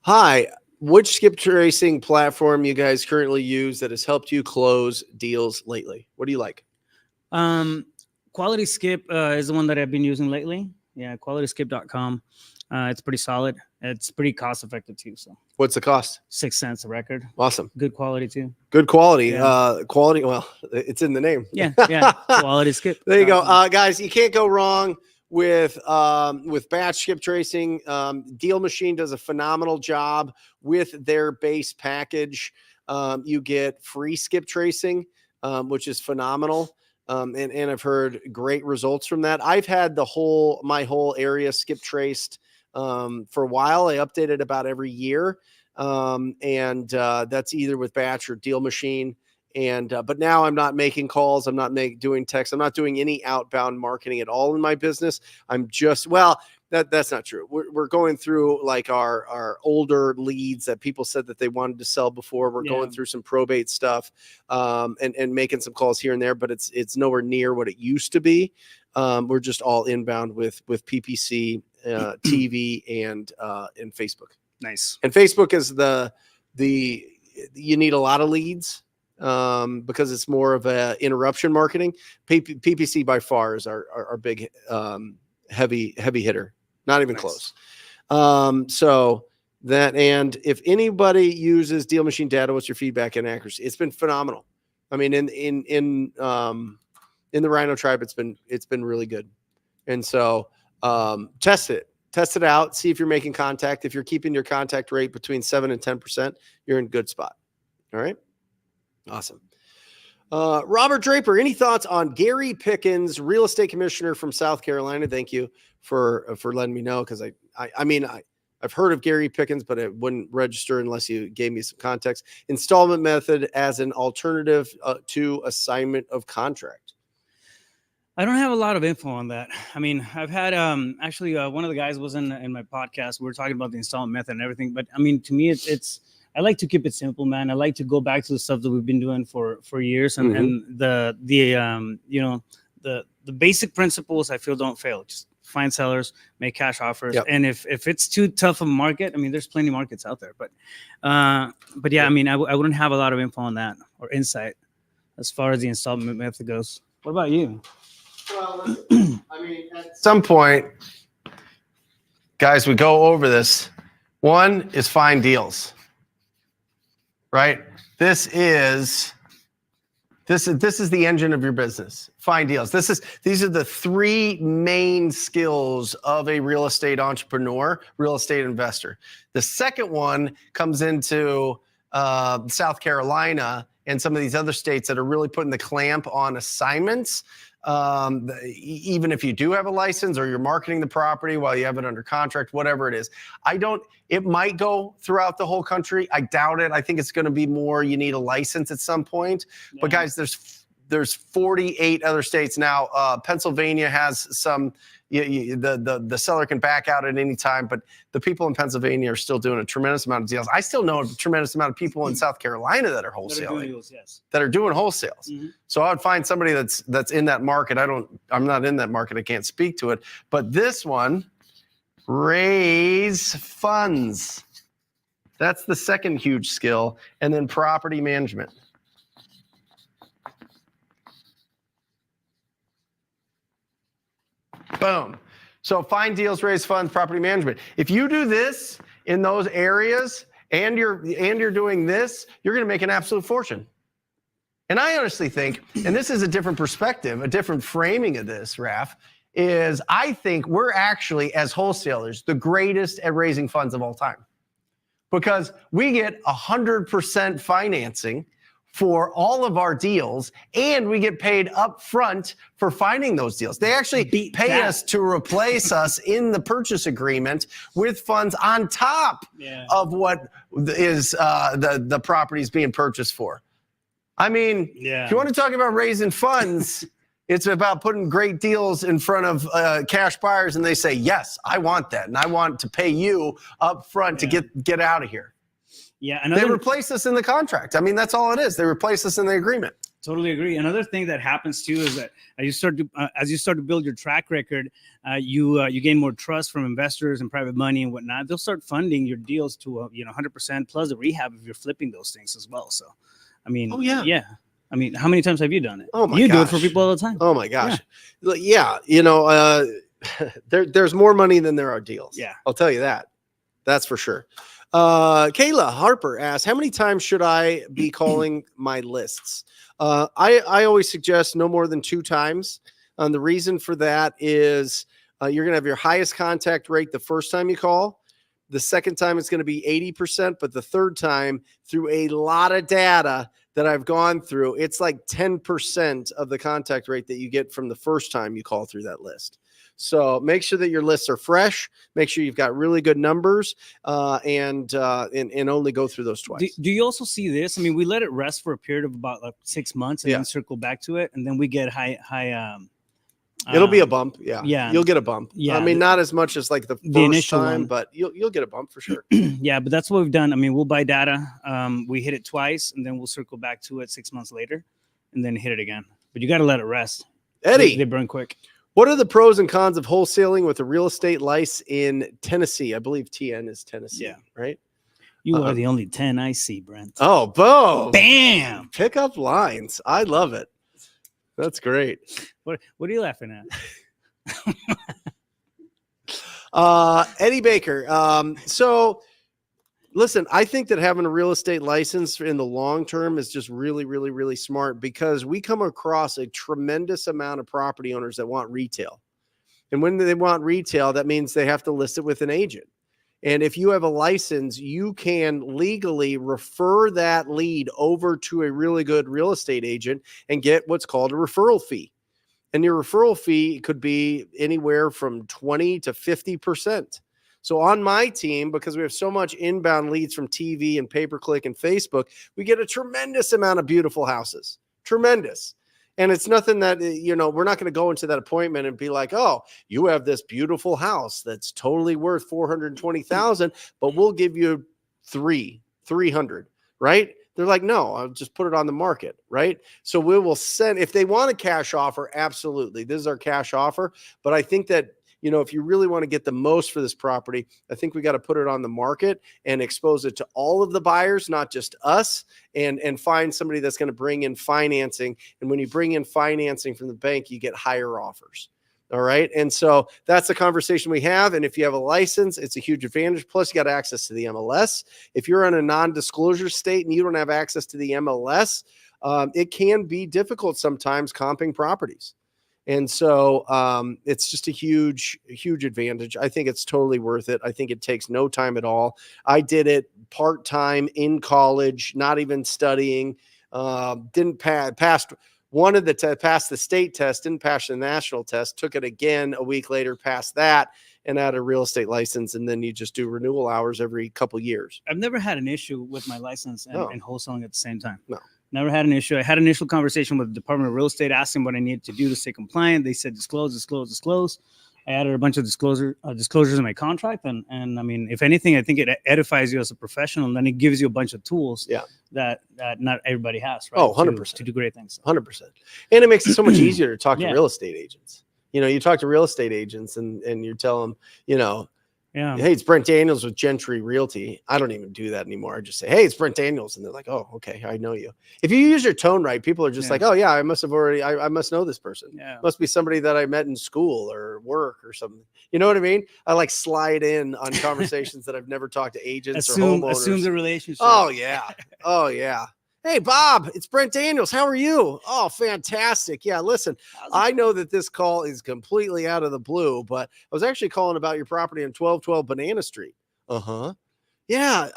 S1: Hi, which skip tracing platform you guys currently use that has helped you close deals lately? What do you like?
S4: Quality Skip is the one that I've been using lately. Yeah, qualityskip.com. It's pretty solid. It's pretty cost effective too. So
S1: what's the cost?
S4: 6 cents a record.
S1: Awesome.
S4: Good quality too.
S1: Good quality.
S4: Yeah.
S1: Quality. Well, it's in the name.
S4: Yeah. Quality Skip.
S1: There you go. Guys, you can't go wrong with batch skip tracing. Deal Machine does a phenomenal job with their base package. You get free skip tracing, which is phenomenal. And I've heard great results from that. I've had my whole area skip traced for a while. I update it about every year. And that's either with batch or Deal Machine. And but now I'm not making calls. I'm not doing texts. I'm not doing any outbound marketing at all in my business. I'm just, that's not true. We're going through like our older leads that people said that they wanted to sell before. We're going through some probate stuff and making some calls here and there, but it's nowhere near what it used to be. We're just all inbound with PPC, TV, and Facebook.
S4: Nice.
S1: And Facebook is you need a lot of leads. Because it's more of a interruption marketing. PPC by far is our big heavy hitter. Not even close. So that, and if anybody uses Deal Machine data, what's your feedback and accuracy? It's been phenomenal. I mean, in the Rhino tribe, it's been really good. And so test it out. See if you're making contact. If you're keeping your contact rate between 7 and 10%, you're in a good spot. All right. Awesome. Robert Draper, any thoughts on Gary Pickens, real estate commissioner from South Carolina? Thank you for letting me know, because I've heard of Gary Pickens, but it wouldn't register unless you gave me some context. Installment method as an alternative to assignment of contract.
S4: I don't have a lot of info on that. I mean, I've had actually one of the guys was in my podcast. We were talking about the installment method and everything, but I mean, to me, it's I like to keep it simple, man. I like to go back to the stuff that we've been doing for years, and and the basic principles I feel don't fail. Just find sellers, make cash offers, and if it's too tough of a market, I mean, there's plenty of markets out there, but yeah, I mean, I wouldn't have a lot of info on that or insight as far as the installment method goes. What about you?
S1: Well, listen, I mean, at some point, guys, we go over this. One is find deals. Right? This is the engine of your business. Find deals. These are the three main skills of a real estate entrepreneur, real estate investor. The second one comes into South Carolina and some of these other states that are really putting the clamp on assignments. Even if you do have a license or you're marketing the property while you have it under contract, whatever it is. It might go throughout the whole country. I doubt it. I think it's going to be more, you need a license at some point. Yeah. But guys, there's 48 other states now. Pennsylvania has some, the seller can back out at any time, but the people in Pennsylvania are still doing a tremendous amount of deals. I still know a tremendous amount of people in South Carolina that are wholesaling, that are doing wholesales. Mm-hmm. So I would find somebody that's in that market. I'm not in that market. I can't speak to it, but this one, raise funds. That's the second huge skill. And then property management. Boom. So find deals, raise funds, property management. If you do this in those areas and you're doing this, you're going to make an absolute fortune. And I honestly think, and this is a different perspective, a different framing of this, Raph, is I think we're actually, as wholesalers, the greatest at raising funds of all time. Because we get 100% financing for all of our deals, and we get paid up front for finding those deals. They actually pay us to replace us in the purchase agreement with funds on top of what is the properties being purchased for. I mean, if you want to talk about raising funds, it's about putting great deals in front of cash buyers, and they say, yes, I want that, and I want to pay you up front to get out of here.
S4: Yeah,
S1: they replace us in the contract. I mean, that's all it is. They replace us in the agreement.
S4: Totally agree. Another thing that happens too is that as you start to build your track record, you gain more trust from investors and private money and whatnot. They'll start funding your deals to 100% plus the rehab if you're flipping those things as well. So, I mean, I mean, how many times have you done it?
S1: Oh my
S4: You
S1: gosh.
S4: do it for people all the time.
S1: Oh my gosh. Yeah, there's more money than there are deals.
S4: Yeah,
S1: I'll tell you that. That's for sure. Kayla Harper asks, how many times should I be calling my lists? I always suggest no more than 2 times. The reason for that is you're going to have your highest contact rate the first time you call. The second time it's going to be 80%, but the third time, through a lot of data that I've gone through, it's like 10% of the contact rate that you get from the first time you call through that list. So make sure that your lists are fresh. Make sure you've got really good numbers, and only go through those twice.
S4: Do you also see this? I mean, we let it rest for a period of about like 6 months and then circle back to it, and then we get high.
S1: It'll be a bump.
S4: Yeah,
S1: you'll get a bump.
S4: Yeah,
S1: I mean, not as much as like the initial time, one. But you'll get a bump for sure.
S4: Yeah, but that's what we've done. I mean, we'll buy data. We hit it twice, and then we'll circle back to it 6 months later, and then hit it again. But you got to let it rest.
S1: Eddie,
S4: they burn quick.
S1: What are the pros and cons of wholesaling with a real estate license in Tennessee? I believe TN is Tennessee, right?
S4: You are the only 10 I see, Brent.
S1: Oh, boom.
S4: Bam.
S1: Pick up lines. I love it. That's great.
S4: What are you laughing
S1: at? Eddie Baker. So listen, I think that having a real estate license in the long term is just really, really, really smart, because we come across a tremendous amount of property owners that want retail. And when they want retail, that means they have to list it with an agent. And if you have a license, you can legally refer that lead over to a really good real estate agent and get what's called a referral fee. And your referral fee could be anywhere from 20 to 50%. So on my team, because we have so much inbound leads from TV and pay-per-click and Facebook, we get a tremendous amount of beautiful houses. Tremendous. And it's nothing that, we're not going to go into that appointment and be like, oh, you have this beautiful house that's totally worth $420,000, but we'll give you 300, right? They're like, no, I'll just put it on the market, right? So we will send, if they want a cash offer, absolutely. This is our cash offer. But I think that, if you really want to get the most for this property, I think we got to put it on the market and expose it to all of the buyers, not just us, and find somebody that's going to bring in financing. And when you bring in financing from the bank, you get higher offers. All right. And so that's the conversation we have. And if you have a license, it's a huge advantage. Plus, you got access to the MLS. If you're in a non-disclosure state and you don't have access to the MLS, it can be difficult sometimes comping properties. And so it's just a huge, huge advantage. I think it's totally worth it. I think it takes no time at all. I did it part-time in college, not even studying. Didn't pass. Wanted to pass the state test, didn't pass the national test, took it again a week later, passed that, and had a real estate license. And then you just do renewal hours every couple years.
S4: I've never had an issue with my license and wholesaling at the same time.
S1: No.
S4: Never had an issue. I had an initial conversation with the Department of Real Estate, asking what I needed to do to stay compliant. They said disclose. I added a bunch of disclosures in my contract, and I mean, if anything, I think it edifies you as a professional, and then it gives you a bunch of tools that not everybody has, right?
S1: Oh, 100%.
S4: To do great things.
S1: 100%. And it makes it so much easier to talk to real estate agents. You talk to real estate agents and you tell them, hey, it's Brent Daniels with Gentry Realty. I don't even do that anymore. I just say, hey, it's Brent Daniels. And they're like, oh, okay, I know you. If you use your tone right, people are just like, oh, yeah, I must know this person. Yeah. Must be somebody that I met in school or work or something. You know what I mean? I like slide in on conversations that I've never talked to agents or homeowners.
S4: Assume the relationship.
S1: Oh, yeah. Oh, yeah. Hey, Bob, it's Brent Daniels. How are you? Oh, fantastic. Yeah, listen, I know that this call is completely out of the blue, but I was actually calling about your property on 1212 Banana Street. Uh-huh. Yeah,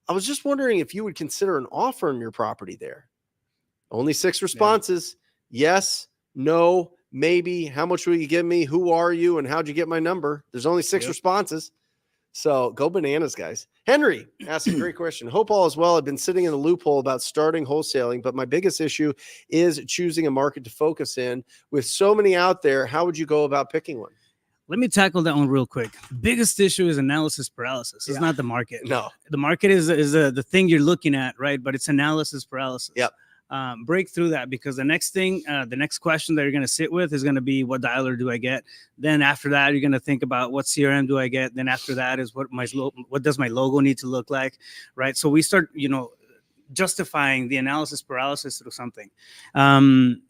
S1: I was just wondering if you would consider an offer on your property there. Only 6 responses. Yes, no, maybe. How much will you give me? Who are you? And how'd you get my number? There's only 6 responses. So go bananas, guys. Henry asked a great question. Hope all is well. I've been sitting in the loophole about starting wholesaling, but my biggest issue is choosing a market to focus in. With so many out there, how would you go about picking one?
S4: Let me tackle that one real quick. The biggest issue is analysis paralysis. It's not the market.
S1: No.
S4: The market is the thing you're looking at, right? But it's analysis paralysis.
S1: Yep.
S4: Break through that, because the next question that you're going to sit with is going to be, what dialer do I get? Then after that, you're going to think about, what CRM do I get? Then after that is, what does my logo need to look like, right? So we start, justifying the analysis paralysis through something.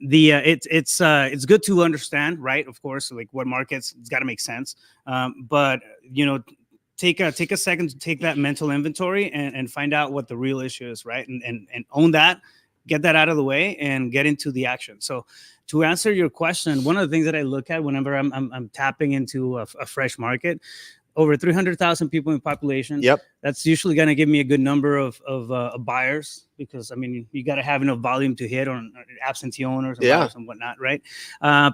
S4: It's good to understand, right? Of course, like what markets, it's got to make sense. But take a second to take that mental inventory and find out what the real issue is, right? And own that. Get that out of the way and get into the action. So to answer your question, one of the things that I look at whenever I'm tapping into a fresh market, over 300,000 people in population.
S1: Yep.
S4: That's usually going to give me a good number of buyers, because you got to have enough volume to hit on absentee owners and buyers and whatnot, right?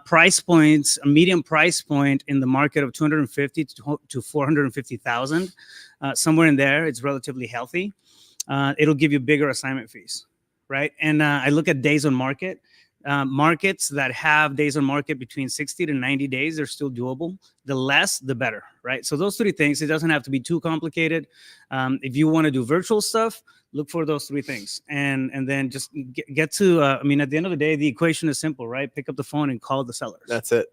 S4: Price points, a medium price point in the market of 250 to 450,000, somewhere in there, it's relatively healthy. It'll give you bigger assignment fees. Right. And I look at days on market. Markets that have days on market between 60 to 90 days, they're still doable. The less, the better. Right. So those 3 things, it doesn't have to be too complicated. If you want to do virtual stuff, look for those 3 things. And then just get to, at the end of the day, the equation is simple, right? Pick up the phone and call the sellers.
S1: That's it.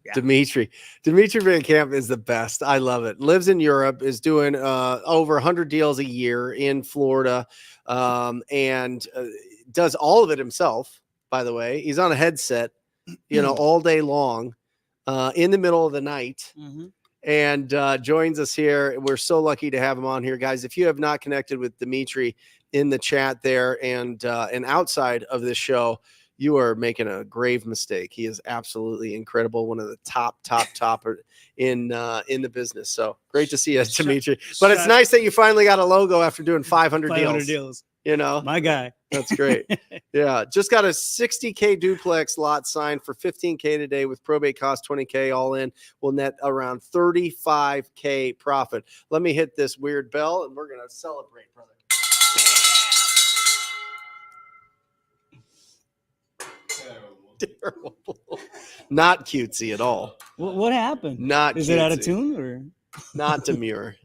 S4: Yeah.
S1: Dimitri Van Camp is the best. I love it. Lives in Europe, is doing over 100 deals a year in Florida, and does all of it himself, by the way. He's on a headset, all day long, in the middle of the night, and joins us here. We're so lucky to have him on here, guys. If you have not connected with Dimitri in the chat there and outside of this show, you are making a grave mistake. He is absolutely incredible. One of the top in the business. So great to see you, Dimitri. But it's nice that you finally got a logo after doing 500 deals.
S4: My guy.
S1: That's great. Yeah. Just got a 60K duplex lot signed for 15K today with probate cost 20K all in. Will net around 35K profit. Let me hit this weird bell and we're going to celebrate, brother. Terrible. Not cutesy at all.
S4: What happened?
S1: Not
S4: Is
S1: cutesy.
S4: it out of tune or
S1: not demure?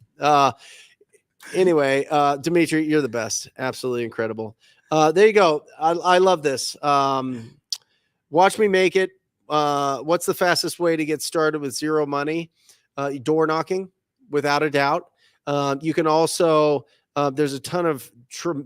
S1: Anyway, Dimitri, you're the best. Absolutely incredible. There you go. I love this. Watch me make it. What's the fastest way to get started with zero money? Door knocking, without a doubt. You can also there's a ton of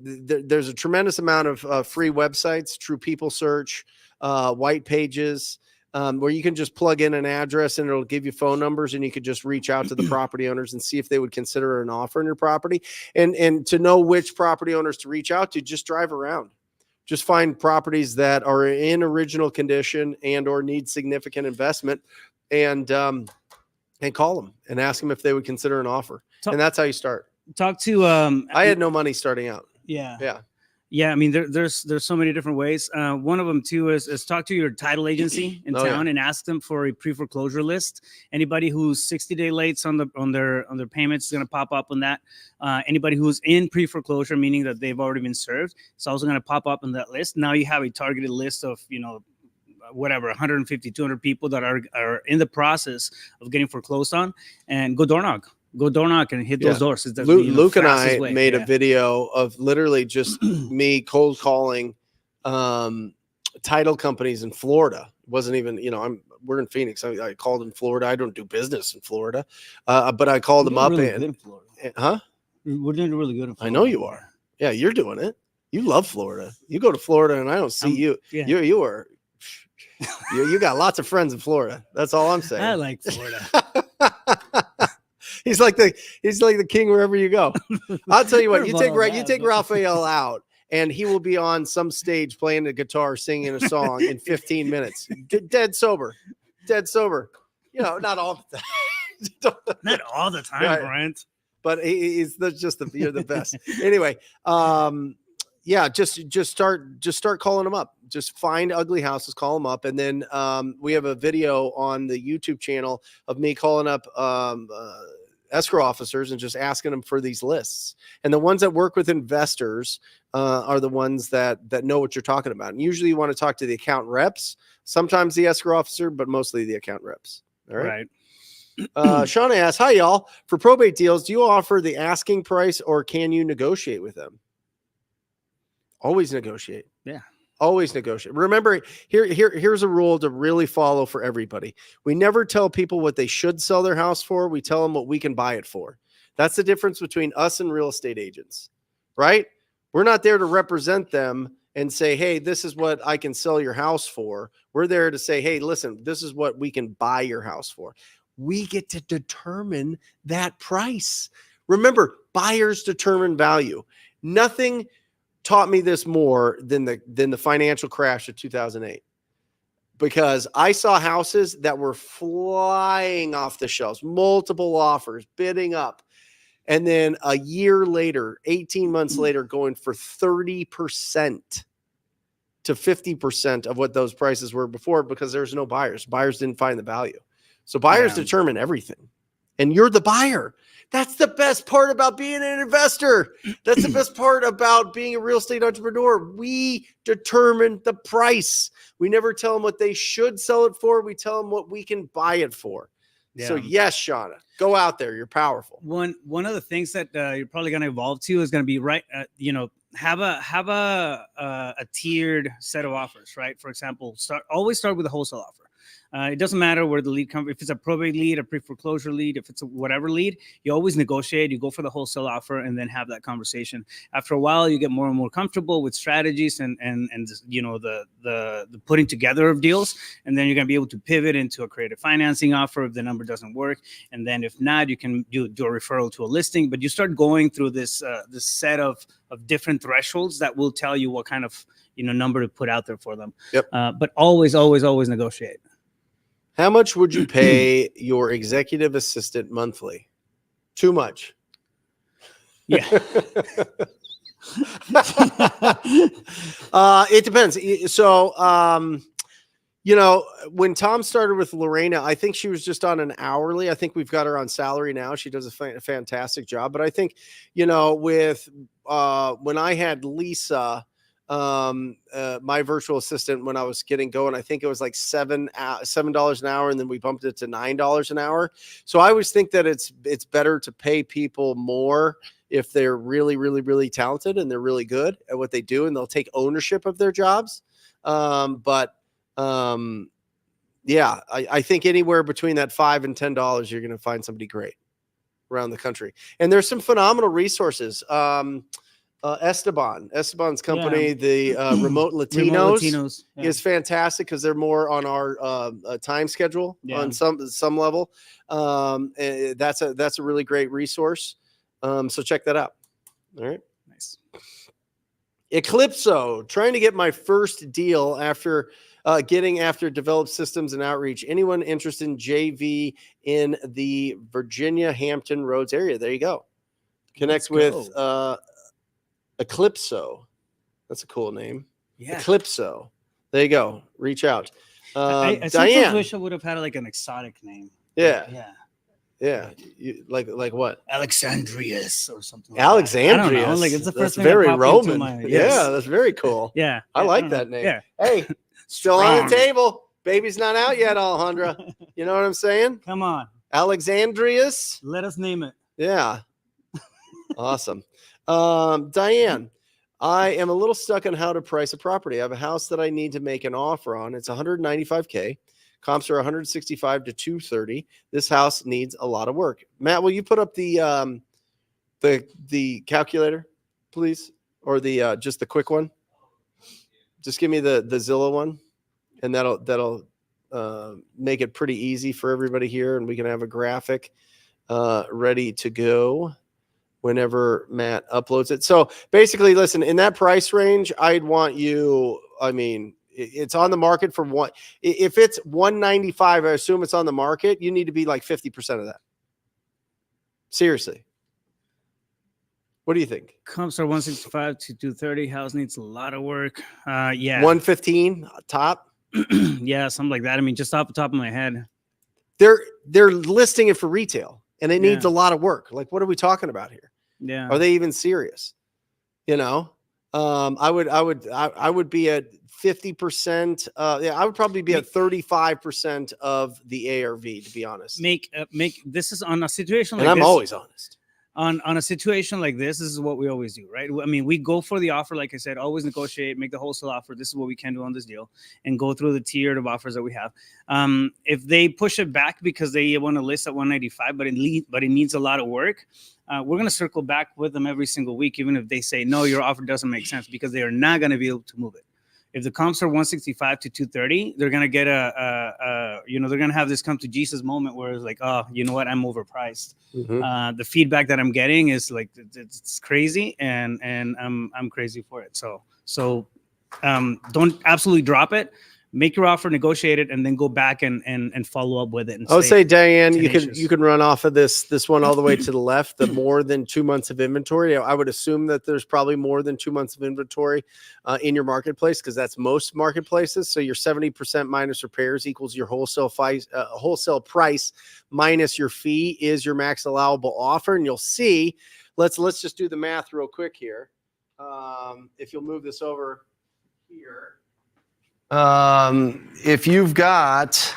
S1: there's a tremendous amount of free websites, True People Search, white pages, where you can just plug in an address and it'll give you phone numbers, and you could just reach out to the property owners and see if they would consider an offer on your property. And to know which property owners to reach out to, just drive around. Just find properties that are in original condition and or need significant investment, and call them and ask them if they would consider an offer. And that's how you start.
S4: Talk to
S1: I had no money starting out.
S4: Yeah. There's so many different ways. One of them too is talk to your title agency in town and ask them for a pre-foreclosure list. Anybody who's 60-day late on their payments is going to pop up on that. Anybody who's in pre-foreclosure, meaning that they've already been served, it's also going to pop up on that list. Now you have a targeted list of 150, 200 people that are in the process of getting foreclosed on, and go door knock and hit those doors.
S1: Luke and I made a video of literally just me cold calling title companies in Florida. It wasn't even, we're in Phoenix. I called in Florida. I don't do business in Florida, but I called them up
S4: We're doing really good in Florida.
S1: I know you are. Yeah, you're doing it. You love Florida. You go to Florida and I don't see you. Yeah. You got lots of friends in Florida. That's all I'm saying.
S4: I like Florida.
S1: He's like the king wherever you go. I'll tell you what, you take Raphael out and he will be on some stage playing the guitar, singing a song in 15 minutes. Dead sober. Not all the time.
S4: Not all the time, Brent.
S1: but just you're the best. Anyway, yeah, just start calling them up. Just find ugly houses, call them up, and then we have a video on the YouTube channel of me calling up escrow officers and just asking them for these lists. And the ones that work with investors are the ones that know what you're talking about. And usually you want to talk to the account reps, sometimes the escrow officer, but mostly the account reps. All right. Shauna asks, hi y'all. For probate deals, do you offer the asking price or can you negotiate with them? Always negotiate.
S4: Yeah.
S1: Always negotiate. Remember, here's a rule to really follow for everybody. We never tell people what they should sell their house for. We tell them what we can buy it for. That's the difference between us and real estate agents, right? We're not there to represent them and say, hey, this is what I can sell your house for. We're there to say, hey, listen, this is what we can buy your house for. We get to determine that price. Remember, buyers determine value. Nothing taught me this more than the financial crash of 2008, because I saw houses that were flying off the shelves, multiple offers, bidding up. And then a year later, 18 months later, going for 30% to 50% of what those prices were before, because there's no buyers. Buyers didn't find the value. So buyers determine everything, and you're the buyer. That's the best part about being an investor. That's the best part about being a real estate entrepreneur. We determine the price. We never tell them what they should sell it for. We tell them what we can buy it for. Yeah. So yes, Shauna, go out there. You're powerful.
S4: One of the things that you're probably going to evolve to is going to be have a tiered set of offers, right? For example, always start with a wholesale offer. It doesn't matter where the lead comes. If it's a probate lead, a pre-foreclosure lead, if it's a whatever lead, you always negotiate. You go for the wholesale offer and then have that conversation. After a while, you get more and more comfortable with strategies and the putting together of deals. And then you're going to be able to pivot into a creative financing offer if the number doesn't work. And then if not, you can do a referral to a listing. But you start going through this set of different thresholds that will tell you what kind of number to put out there for them.
S1: Yep.
S4: But always negotiate.
S1: How much would you pay your executive assistant monthly? Too much.
S4: Yeah.
S1: It depends. So, when Tom started with Lorena, I think she was just on an hourly. I think we've got her on salary now. She does a fantastic job. But I think, with when I had Lisa, my virtual assistant, when I was getting going, I think it was like $7 an hour, and then we bumped it to $9 an hour. So I always think that it's better to pay people more if they're really, really, really talented and they're really good at what they do and they'll take ownership of their jobs. I think anywhere between that $5 and $10, you're going to find somebody great around the country. And there's some phenomenal resources. Esteban's company, the Remote Latinos, is fantastic because they're more on our time schedule on some level. That's a really great resource. So check that out. All right.
S4: Nice.
S1: Eclipso, trying to get my first deal after developed systems and outreach. Anyone interested in JV in the Virginia Hampton Roads area? There you go. Connect with Eclipso. That's a cool name.
S4: Yeah.
S1: Eclipso. There you go. Reach out.
S4: I
S1: Diane.
S4: wish I would have had like an exotic name.
S1: Yeah. Like what?
S4: Alexandrius or something.
S1: Alexandrius.
S4: I don't know. Like it's the first thing
S1: very
S4: that popped
S1: Roman.
S4: into my,
S1: Yeah, that's very cool.
S4: Yeah.
S1: I like that name.
S4: Yeah.
S1: Hey, still on the table. Baby's not out yet, Alejandra. You know what I'm saying?
S4: Come on.
S1: Alexandrius.
S4: Let us name it.
S1: Yeah. Awesome. Diane, I am a little stuck on how to price a property. I have a house that I need to make an offer on. It's $195K. Comps are 165 to 230. This house needs a lot of work. Matt, will you put up the calculator, please? Or the just the quick one? Just give me the Zillow one, and that'll make it pretty easy for everybody here, and we can have a graphic ready to go whenever Matt uploads it. So basically, listen, in that price range, I'd want you, it's on the market for one. If it's 195, I assume it's on the market. You need to be like 50% of that. Seriously. What do you think?
S4: Comps are 165 to 230. House needs a lot of work. Yeah.
S1: 115 top.
S4: Yeah, something like that. I mean, just off the top of my head.
S1: They're listing it for retail, and it needs
S4: Yeah.
S1: a lot of work. Like, what are we talking about here?
S4: Yeah.
S1: Are they even serious? You know, I would be at 50%. Yeah, I would probably be at 35% of the ARV, to be honest.
S4: Make this is on a situation
S1: And
S4: like
S1: I'm
S4: this.
S1: always honest.
S4: On a situation like this is what we always do, right? I mean, we go for the offer, like I said, always negotiate, make the wholesale offer. This is what we can do on this deal, and go through the tiered of offers that we have. If they push it back because they want to list at 195, but it needs a lot of work, we're going to circle back with them every single week, even if they say no, your offer doesn't make sense, because they are not going to be able to move it. If the comps are 165 to 230, they're going to get they're going to have this come to Jesus moment where it's like, oh, you know what? I'm overpriced. The feedback that I'm getting is like, it's crazy, and I'm crazy for it. So don't absolutely drop it. Make your offer, negotiate it, and then go back and follow up with it. And
S1: I would say, Diane,
S4: tenacious.
S1: you can run off of this one all the way to the left. The more than 2 months of inventory, I would assume that there's probably more than 2 months of inventory in your marketplace, because that's most marketplaces. So your 70% minus repairs equals your wholesale price minus your fee is your max allowable offer. And you'll see, let's just do the math real quick here. If you'll move this over here. If you've got,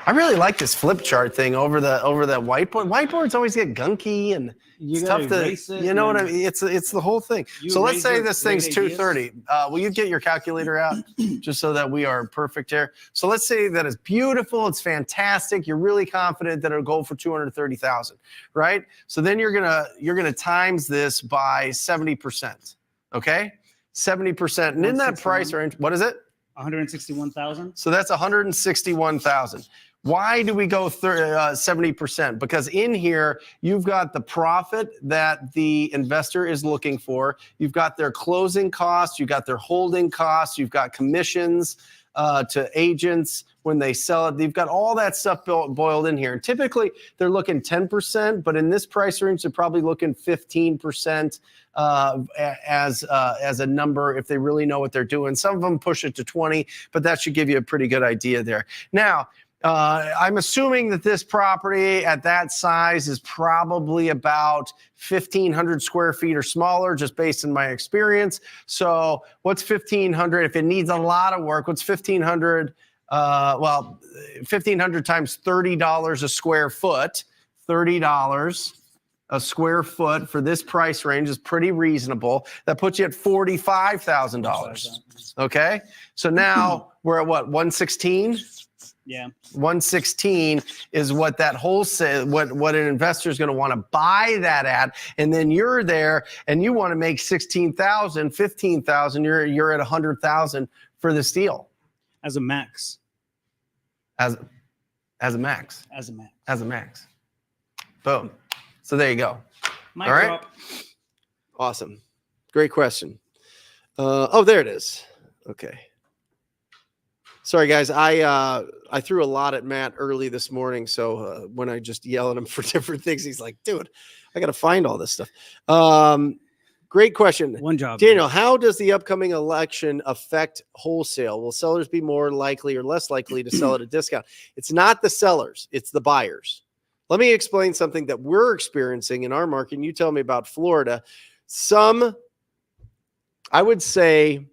S1: I really like this flip chart thing over the whiteboard. Whiteboards always get gunky, and it's tough to, you know what I mean? It's the whole thing. So let's say this thing's 230. Will you get your calculator out just so that we are perfect here? So let's say that it's beautiful. It's fantastic. You're really confident that it'll go for 230,000, right? So then you're going to times this by 70%. Okay. 70%. And in that price range, what is it?
S4: 161,000.
S1: So that's 161,000. Why do we go 70%? Because in here, you've got the profit that the investor is looking for. You've got their closing costs. You've got their holding costs. You've got commissions to agents when they sell it. You've got all that stuff boiled in here. And typically, they're looking 10%, but in this price range, they're probably looking 15% as a number if they really know what they're doing. Some of them push it to 20, but that should give you a pretty good idea there. Now, I'm assuming that this property at that size is probably about 1,500 square feet or smaller, just based on my experience. So what's 1,500? If it needs a lot of work, what's 1,500? 1,500 times $30 a square foot. $30 a square foot for this price range is pretty reasonable. That puts you at $45,000. Okay. So now we're at what? 116?
S4: Yeah.
S1: 116 is what that wholesale, what an investor is going to want to buy that at. And then you're there and you want to make 16,000, 15,000. You're at 100,000 for this deal.
S4: As a max.
S1: As a max.
S4: As a max.
S1: As a max. Boom. So there you go.
S4: Mic
S1: All right.
S4: drop.
S1: Awesome. Great question. There it is. Okay. Sorry, guys. I threw a lot at Matt early this morning. So when I just yell at him for different things, he's like, dude, I got to find all this stuff. Great question.
S4: One job.
S1: Daniel, how does the upcoming election affect wholesale? Will sellers be more likely or less likely to sell at a discount? It's not the sellers, it's the buyers. Let me explain something that we're experiencing in our market. And you tell me about Florida. I would say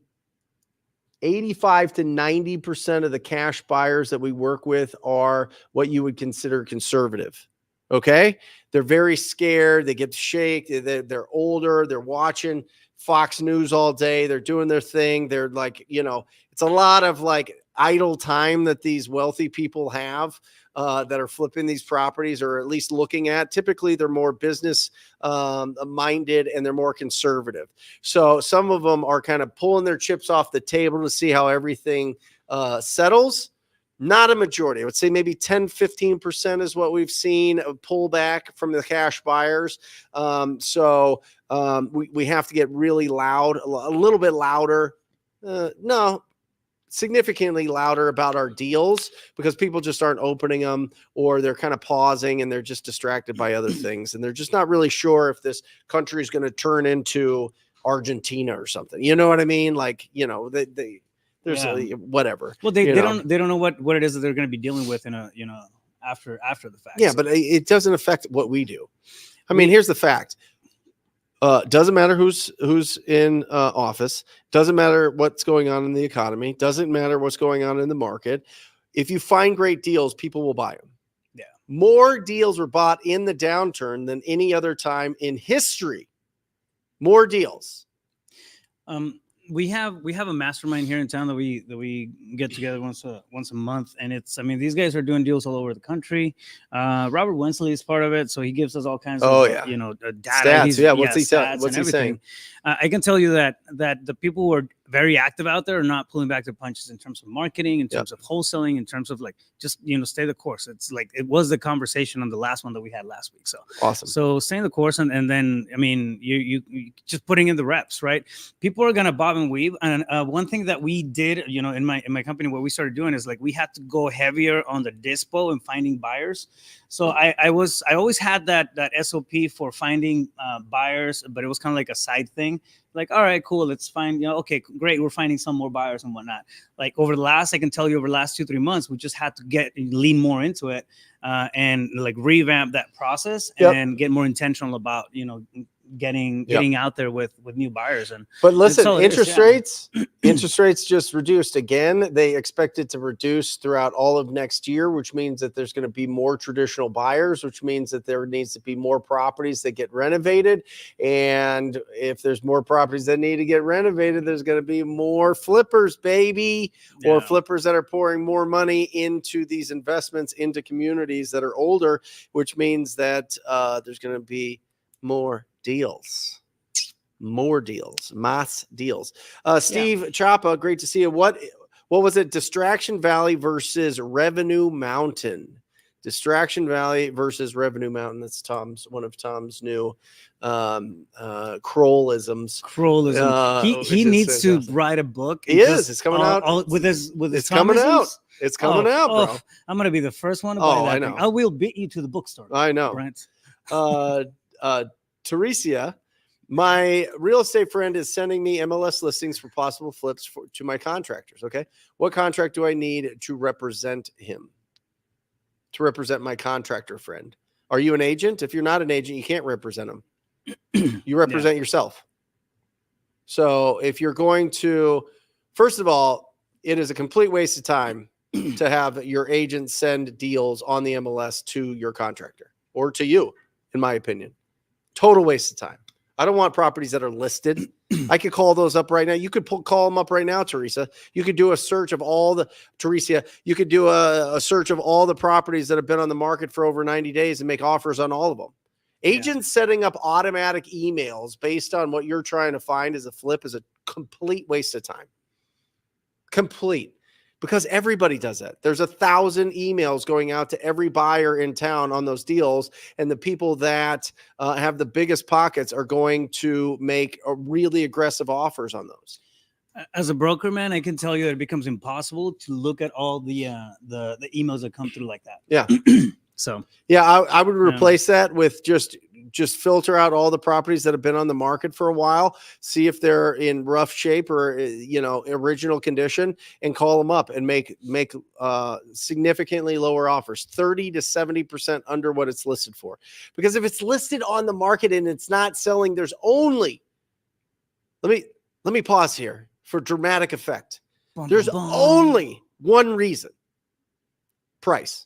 S1: 85 to 90% of the cash buyers that we work with are what you would consider conservative. Okay. They're very scared. They get shaken. They're older. They're watching Fox News all day. They're doing their thing. They're like, it's a lot of like idle time that these wealthy people have that are flipping these properties, or at least looking at. Typically, they're more business minded and they're more conservative. So some of them are kind of pulling their chips off the table to see how everything settles. Not a majority. I would say maybe 10, 15% is what we've seen a pullback from the cash buyers. So we have to get really loud, a little bit louder. No, significantly louder about our deals because people just aren't opening them, or they're kind of pausing and they're just distracted by other things. And they're just not really sure if this country is going to turn into Argentina or something. You know what I mean? Like, there's whatever.
S4: Well, they don't know what it is that they're going to be dealing with in a, after the fact.
S1: Yeah, but it doesn't affect what we do. I mean, here's the fact. Doesn't matter who's in office. Doesn't matter what's going on in the economy. Doesn't matter what's going on in the market. If you find great deals, people will buy them.
S4: Yeah.
S1: More deals were bought in the downturn than any other time in history. More deals.
S4: We have a mastermind here in town that we get together once a month, and these guys are doing deals all over the country. Robert Wensley is part of it, so he gives us all kinds of data.
S1: Stats. What's he saying? What's he saying?
S4: I can tell you that the people who are very active out there are not pulling back their punches in terms of marketing, in terms of wholesaling, in terms of just stay the course. It's like it was the conversation on the last one that we had last week. So
S1: awesome.
S4: So staying the course, and then you just putting in the reps, right? People are gonna bob and weave. And one thing that we did, in my company, what we started doing is we had to go heavier on the dispo and finding buyers. So I always had that SOP for finding buyers, but it was kind of like a side thing. Like, all right, cool, let's find, okay, great, we're finding some more buyers and whatnot. Like over the last 2-3 months, we just had to lean more into it and revamp that process and get more intentional about, getting out there with new buyers. But
S1: listen, interest rates just reduced again. They expect it to reduce throughout all of next year, which means that there's going to be more traditional buyers, which means that there needs to be more properties that get renovated. And if there's more properties that need to get renovated, there's going to be more flippers, baby, or flippers that are pouring more money into these investments into communities that are older, which means that there's going to be more deals, mass deals. Steve Chapa, great to see you. What was it? Distraction Valley versus Revenue Mountain. Distraction Valley versus Revenue Mountain. That's one of Tom's new Crollisms.
S4: He needs to write a book.
S1: It's coming out
S4: with his.
S1: It's coming out. It's coming out, bro.
S4: I'm gonna be the first one to buy that.
S1: I know.
S4: Thing. I will beat you to the bookstore.
S1: I know,
S4: Brent.
S1: Teresia, my real estate friend, is sending me MLS listings for possible flips to my contractors. Okay. What contract do I need to represent him? To represent my contractor friend? Are you an agent? If you're not an agent, you can't represent him. You represent yourself. So if you're going to, first of all, it is a complete waste of time to have your agent send deals on the MLS to your contractor or to you, in my opinion. Total waste of time. I don't want properties that are listed. I could call those up right now. You could call them up right now, Teresa. You could do a search of all the, Teresa, you could do a search of all the properties that have been on the market for over 90 days and make offers on all of them. Agents setting up automatic emails based on what you're trying to find as a flip is a complete waste of time. Complete. Because everybody does that. There's 1,000 emails going out to every buyer in town on those deals. And the people that have the biggest pockets are going to make really aggressive offers on those.
S4: As a broker, man, I can tell you that it becomes impossible to look at all the emails that come through like that.
S1: Yeah.
S4: So,
S1: I would replace that with just filter out all the properties that have been on the market for a while, see if they're in rough shape or, original condition, and call them up and make significantly lower offers, 30 to 70% under what it's listed for. Because if it's listed on the market and it's not selling, there's only, let me pause here for dramatic effect. There's only one reason: price.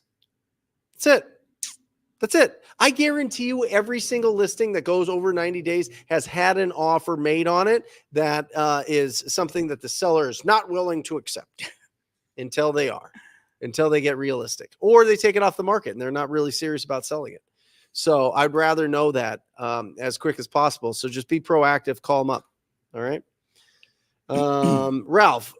S1: That's it. I guarantee you every single listing that goes over 90 days has had an offer made on it that is something that the seller is not willing to accept until they get realistic, or they take it off the market and they're not really serious about selling it. So I'd rather know that as quick as possible. So just be proactive, call them up. All right. Ralph,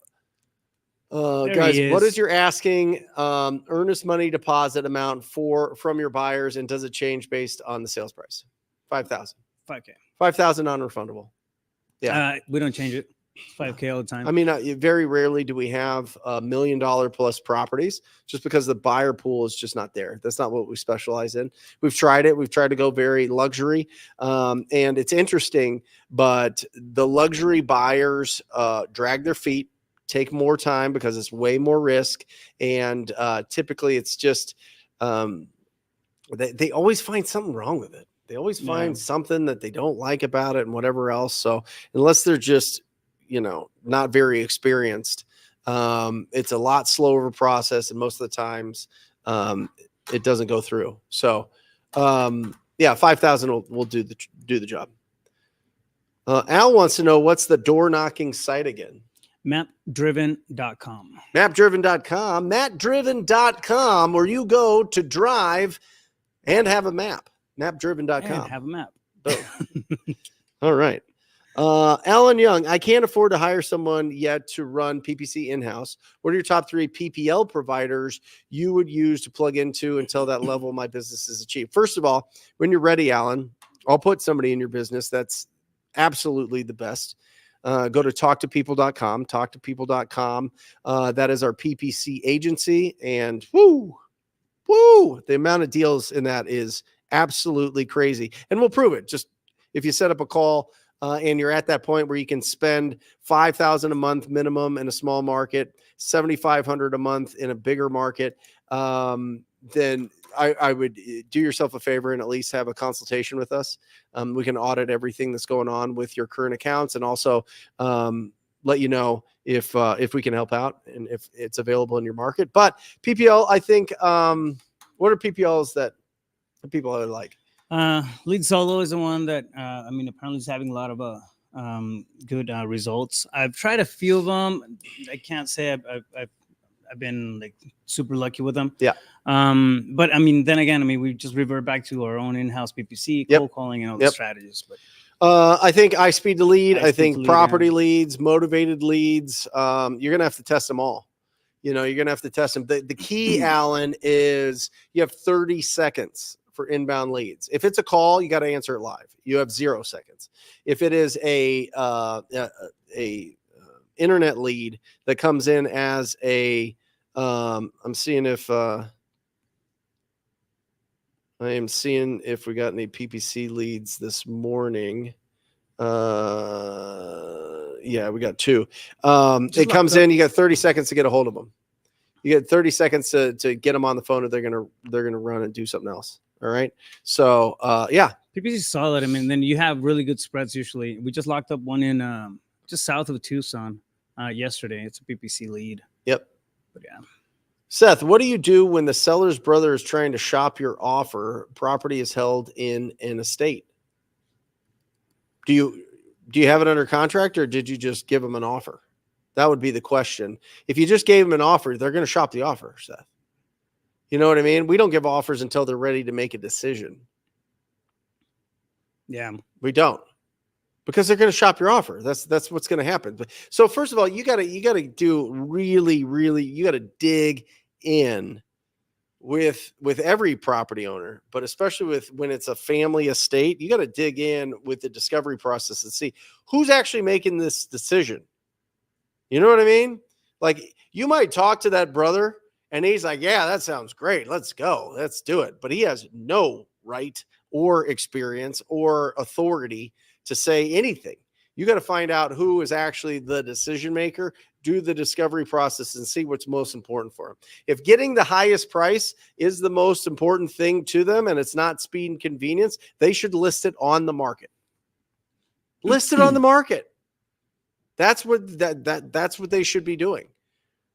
S1: guys, what is your asking earnest money deposit amount from your buyers, and does it change based on the sales price? $5,000.
S4: $5,000.
S1: $5,000 non-refundable. Yeah,
S4: we don't change it. It's 5K all the time.
S1: I mean, very rarely do we have $1 million plus properties just because the buyer pool is just not there. That's not what we specialize in. We've tried it. We've tried to go very luxury. And it's interesting, but the luxury buyers drag their feet, take more time because it's way more risk. And typically it's just, they always find something wrong with it. They always find something that they don't like about it and whatever else. So unless they're just, not very experienced, it's a lot slower process. And most of the times it doesn't go through. So 5,000 will do the job. Al wants to know, what's the door knocking site again?
S4: Mapdriven.com.
S1: Mapdriven.com, where you go to drive and have a map. Mapdriven.com.
S4: And have a map.
S1: All right. Alan Young, I can't afford to hire someone yet to run PPC in-house. What are your top 3 PPL providers you would use to plug into until that level of my business is achieved? First of all, when you're ready, Alan, I'll put somebody in your business that's absolutely the best. Go to talktopeople.com, talktopeople.com. That is our PPC agency. And woo, the amount of deals in that is absolutely crazy. And we'll prove it. Just if you set up a call, and you're at that point where you can spend $5,000 a month minimum in a small market, $7,500 a month in a bigger market, then I would do yourself a favor and at least have a consultation with us. We can audit everything that's going on with your current accounts and also let you know if we can help out and if it's available in your market. But PPL, I think, what are PPLs that people are like?
S4: Lead Solo is the one that apparently is having a lot of good results. I've tried a few of them. I can't say I've been like super lucky with them.
S1: Yeah.
S4: But then again, we just revert back to our own in-house PPC, cold calling, and all the strategies. But
S1: I think iSpeed to lead. I think
S4: lead,
S1: property leads, motivated leads. You're gonna have to test them all. You're gonna have to test them. The key, Alan, is you have 30 seconds for inbound leads. If it's a call, you got to answer it live. You have 0 seconds. If it is a internet lead that comes in as I'm seeing if I am seeing if we got any PPC leads this morning. Yeah, we got 2. It comes in, you got 30 seconds to get a hold of them. You get 30 seconds to get them on the phone, or they're going to run and do something else. All right. So,
S4: PPC is solid. Then you have really good spreads usually. We just locked up one in just south of Tucson yesterday. It's a PPC lead.
S1: Yep.
S4: But yeah.
S1: Seth, what do you do when the seller's brother is trying to shop your offer? Property is held in an estate. Do you have it under contract, or did you just give them an offer? That would be the question. If you just gave them an offer, they're going to shop the offer, Seth. You know what I mean? We don't give offers until they're ready to make a decision.
S4: Yeah.
S1: We don't. Because they're going to shop your offer. That's what's going to happen. So first of all, you got to do really, you got to dig in with every property owner, but especially when it's a family estate, you got to dig in with the discovery process and see who's actually making this decision. You know what I mean? Like, you might talk to that brother and he's like, yeah, that sounds great. Let's go. Let's do it. But he has no right or experience or authority to say anything. You got to find out who is actually the decision maker, do the discovery process, and see what's most important for them. If getting the highest price is the most important thing to them and it's not speed and convenience, they should list it on the market. List it on the market. That's what that's what they should be doing.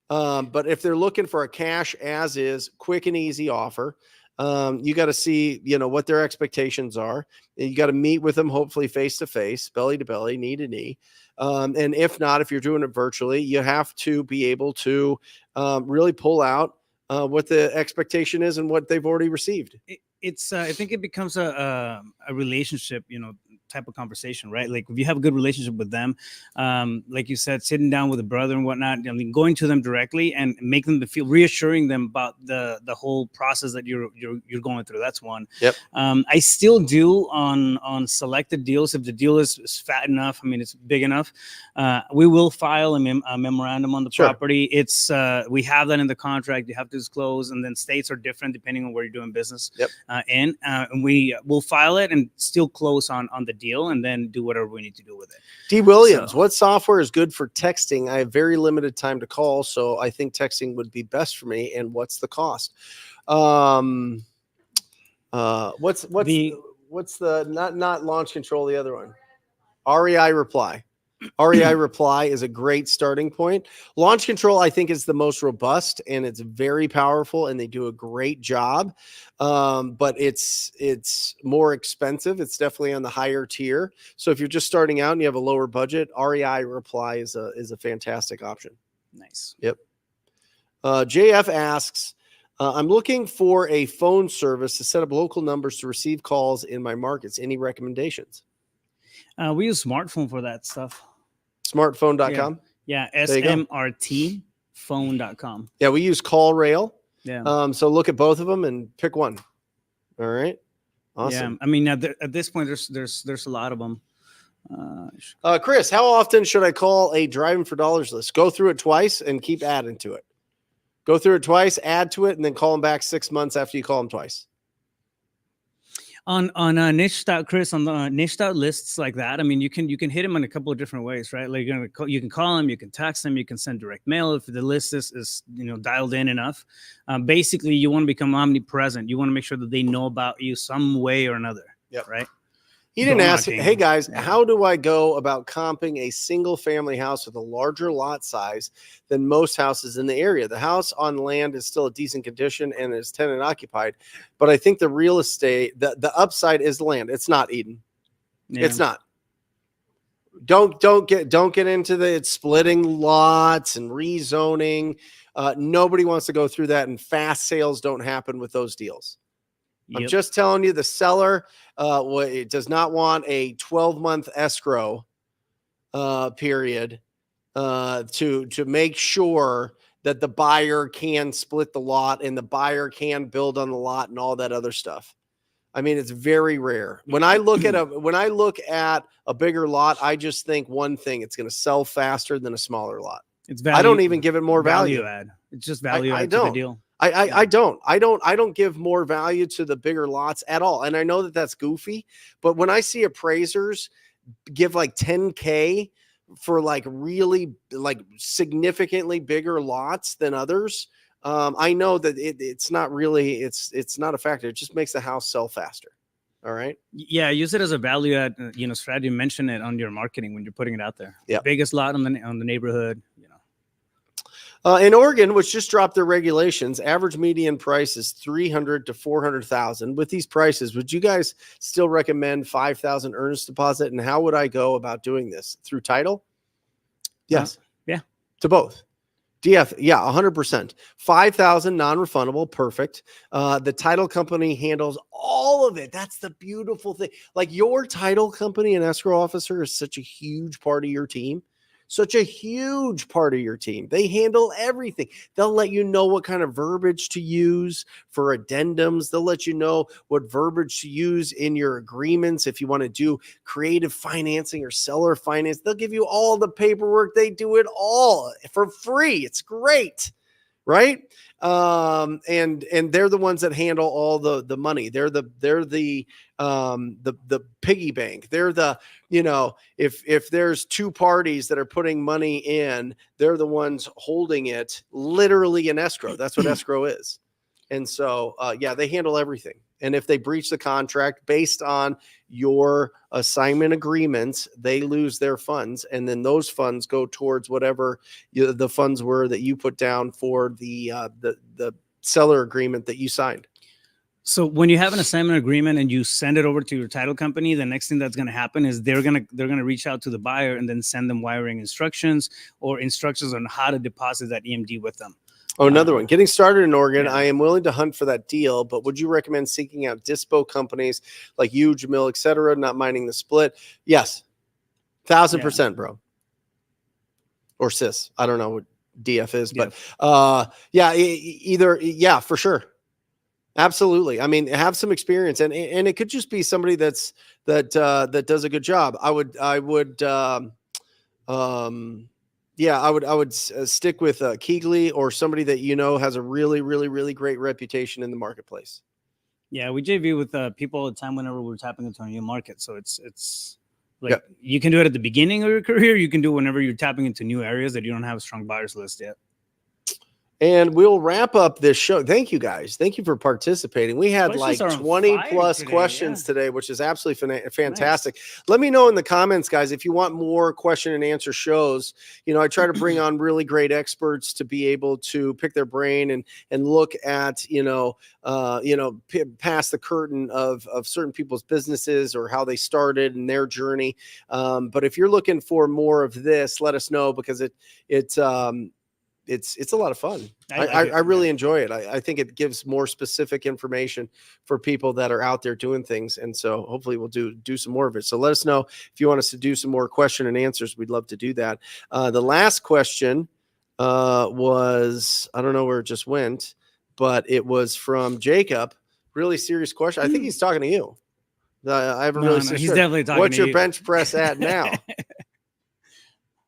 S1: But if they're looking for a cash as is, quick and easy offer, you got to see, what their expectations are. You got to meet with them, hopefully face to face, belly to belly, knee to knee. And if not, if you're doing it virtually, you have to be able to really pull out what the expectation is and what they've already received.
S4: I think it becomes a relationship, type of conversation, right? Like if you have a good relationship with them, like you said, sitting down with a brother and whatnot, I mean, going to them directly and make them feel, reassuring them about the whole process that you're going through. That's one.
S1: Yep.
S4: I still do on selected deals. If the deal is fat enough, I mean, it's big enough, we will file a memorandum on the
S1: Sure.
S4: property. It's we have that in the contract. You have to disclose, and then states are different depending on where you're doing business.
S1: Yep.
S4: And we will file it and still close on the deal, and then do whatever we need to do with it.
S1: D. Williams,
S4: So-
S1: what software is good for texting? I have very limited time to call, so I think texting would be best for me. And what's the cost? What's the not launch control? The other one, REI Reply. REI Reply is a great starting point. Launch control, I think, is the most robust, and it's very powerful, and they do a great job. But it's more expensive. It's definitely on the higher tier. So if you're just starting out and you have a lower budget, REI Reply is a fantastic option.
S4: Nice.
S1: Yep. JF asks, I'm looking for a phone service to set up local numbers to receive calls in my markets. Any recommendations?
S4: We use smartphone for that stuff.
S1: Smartphone.com.
S4: Yeah,
S1: There you go.
S4: smrtphone.com.
S1: Yeah, we use CallRail.
S4: Yeah.
S1: So look at both of them and pick one. All right. Awesome.
S4: Yeah. I mean, at this point, there's a lot of them.
S1: Chris, how often should I call a driving for dollars list? Go through it twice and keep adding to it. Go through it twice, add to it, and then call them back 6 months after you call them twice.
S4: On niche Chris, on the niche lists like that, I mean, you can hit them in a couple of different ways, right? Like you can call them, you can text them, you can send direct mail if the list is dialed in enough. Basically, you want to become omnipresent. You want to make sure that they know about you some way or another.
S1: Yep.
S4: Right.
S1: He didn't
S4: Door
S1: ask,
S4: knocking.
S1: hey guys,
S4: Yeah.
S1: how do I go about comping a single family house with a larger lot size than most houses in the area? The house on land is still a decent condition and is tenant occupied, but I think the real estate, the upside is land. It's not, Eden.
S4: Yeah.
S1: It's not. Don't get into it's splitting lots and rezoning. Nobody wants to go through that, and fast sales don't happen with those deals. I'm
S4: Yep.
S1: just telling you, the seller it does not want a 12-month escrow period to make sure that the buyer can split the lot and the buyer can build on the lot and all that other stuff. I mean, it's very rare. When I look at a bigger lot, I just think one thing: it's going to sell faster than a smaller lot.
S4: It's
S1: I don't even give it more value.
S4: add. It's just value
S1: I
S4: add to the
S1: don't.
S4: deal.
S1: I don't give more value to the bigger lots at all. And I know that that's goofy, but when I see appraisers give like 10K for like really like significantly bigger lots than others, I know that it's not really, it's not a factor. It just makes the house sell faster. All right.
S4: Yeah, use it as a value add, strategy. Mention it on your marketing when you're putting it out there.
S1: Yeah.
S4: Biggest lot on the neighborhood.
S1: In Oregon, which just dropped their regulations, average median price is $300,000 to $400,000. With these prices, would you guys still recommend $5,000 earnest deposit? And how would I go about doing this? Through title? Yes.
S4: Yeah.
S1: To both. DF, yeah, 100%. $5,000 non-refundable, perfect. The title company handles all of it. That's the beautiful thing. Like, your title company and escrow officer is such a huge part of your team. Such a huge part of your team. They handle everything. They'll let you know what kind of verbiage to use for addendums. They'll let you know what verbiage to use in your agreements. If you want to do creative financing or seller finance, they'll give you all the paperwork. They do it all for free. It's great. Right. And they're the ones that handle all the money. They're the piggy bank. They're the, if there's two parties that are putting money in, they're the ones holding it literally in escrow. That's what escrow is. And so, they handle everything. And if they breach the contract based on your assignment agreements, they lose their funds. And then those funds go towards whatever the funds were that you put down for the seller agreement that you signed.
S4: So when you have an assignment agreement and you send it over to your title company, the next thing that's going to happen is they're going to reach out to the buyer and then send them wiring instructions or instructions on how to deposit that EMD with them.
S1: Oh, another one. Getting started in Oregon.
S4: Yeah.
S1: I am willing to hunt for that deal, but would you recommend seeking out dispo companies like you, Jamil, et cetera, not minding the split? Yes. 1,000%, bro. Or sis. I don't know what DF is, but yeah, either. Yeah, for sure. Absolutely. I mean, have some experience, and it could just be somebody that does a good job. I would stick with Keegley or somebody that has a really, really, really great reputation in the marketplace.
S4: Yeah, we JV with people all the time whenever we're tapping into a new market. So it's like you can do it at the beginning of your career. You can do it whenever you're tapping into new areas that you don't have a strong buyers list yet.
S1: And we'll wrap up this show. Thank you guys. Thank you for participating. We had
S4: Questions
S1: like
S4: are on
S1: 20
S4: fire
S1: plus
S4: today,
S1: questions today, which is absolutely fantastic. Let me know in the comments, guys, if you want more question and answer shows. I try to bring on really great experts to be able to pick their brain and look at, past the curtain of certain people's businesses or how they started and their journey. But if you're looking for more of this, let us know, because it's a lot of fun. I really enjoy it. I think it gives more specific information for people that are out there doing things. And so hopefully we'll do some more of it. So let us know if you want us to do some more question and answers. We'd love to do that. The last question was, I don't know where it just went, but it was from Jacob. Really serious question. I think he's talking to you. I haven't really
S4: he's definitely talking
S1: What's
S4: to
S1: your
S4: you.
S1: bench press at now?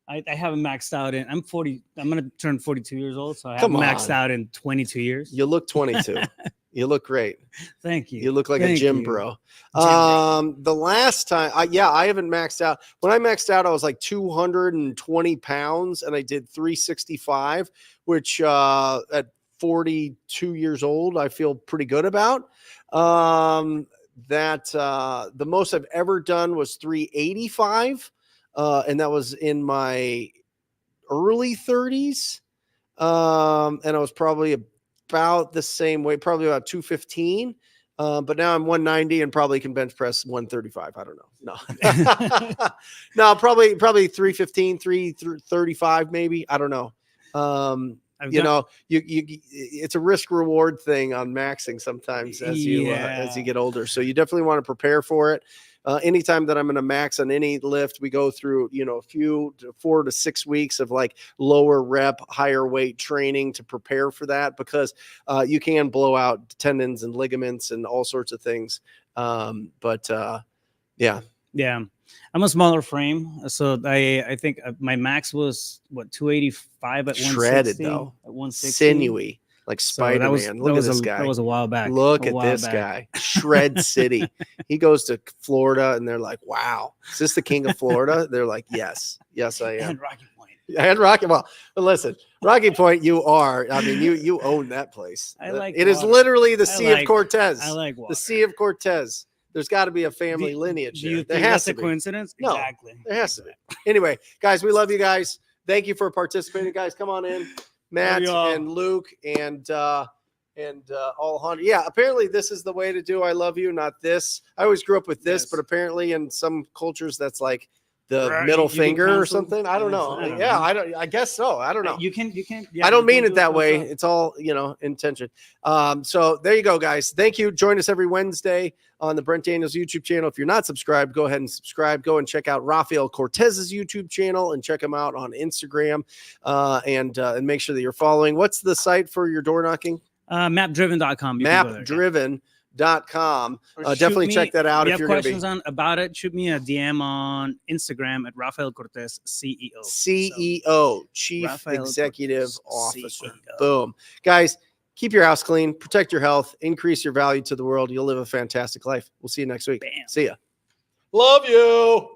S4: I haven't maxed out in. I'm 40. I'm gonna turn 42 years old, so I
S1: Come
S4: haven't maxed
S1: on.
S4: out in 22 years.
S1: You look 22. You look great.
S4: Thank you.
S1: You look like a gym bro. The last time, I haven't maxed out. When I maxed out, I was like 220 pounds, and I did 365, which at 42 years old, I feel pretty good about. The most I've ever done was 385. And that was in my early 30s. And I was probably about the same weight, probably about 215. But now I'm 190 and probably can bench press 135. I don't know. No, no, probably 315, 335, maybe. I don't know. It's a risk reward thing on maxing sometimes as you get older. So you definitely want to prepare for it. Anytime that I'm going to max on any lift, we go through, a few 4 to 6 weeks of like lower rep, higher weight training to prepare for that, because you can blow out tendons and ligaments and all sorts of things. Yeah.
S4: I'm a smaller frame, so I think my max was 285 at 160.
S1: Shredded though,
S4: at 160.
S1: Sinewy. Like Spider-Man. Look at this guy.
S4: That was a while back.
S1: Look at this guy. Shred City. He goes to Florida and they're like, wow, is this the king of Florida? They're like, yes, I am.
S4: And Rocky Point.
S1: And Rocky. Well, listen, Rocky Point, you are. I mean, you own that place. It is literally the Sea of Cortez.
S4: I like water.
S1: The Sea of Cortez. There's got to be a family lineage
S4: Do you
S1: there.
S4: think that's a coincidence?
S1: No,
S4: Exactly.
S1: There has to be. Anyway, guys, we love you guys. Thank you for participating. Guys, come on in. Matt and Luke and all 100. Yeah, apparently this is the way to do I love you, not this. I always grew up with this, but apparently in some cultures that's like the middle finger or something. I don't know. I guess so. I don't know.
S4: You can.
S1: I don't mean it that way. It's all, intention. So there you go, guys. Thank you. Join us every Wednesday on the Brent Daniels YouTube channel. If you're not subscribed, go ahead and subscribe. Go and check out Raphael Cortez's YouTube channel and check him out on Instagram. And make sure that you're following. What's the site for your door knocking?
S4: Mapdriven.com.
S1: Mapdriven.com. Definitely check that out if you're going to be
S4: about it. Shoot me a DM on Instagram at Raphael Cortez, CEO.
S1: Chief
S4: Raphael
S1: Executive
S4: Cortez,
S1: Officer.
S4: CEO.
S1: Boom. Guys, keep your house clean, protect your health, increase your value to the world. You'll live a fantastic life. We'll see you next week.
S4: Bam.
S1: See ya. Love you.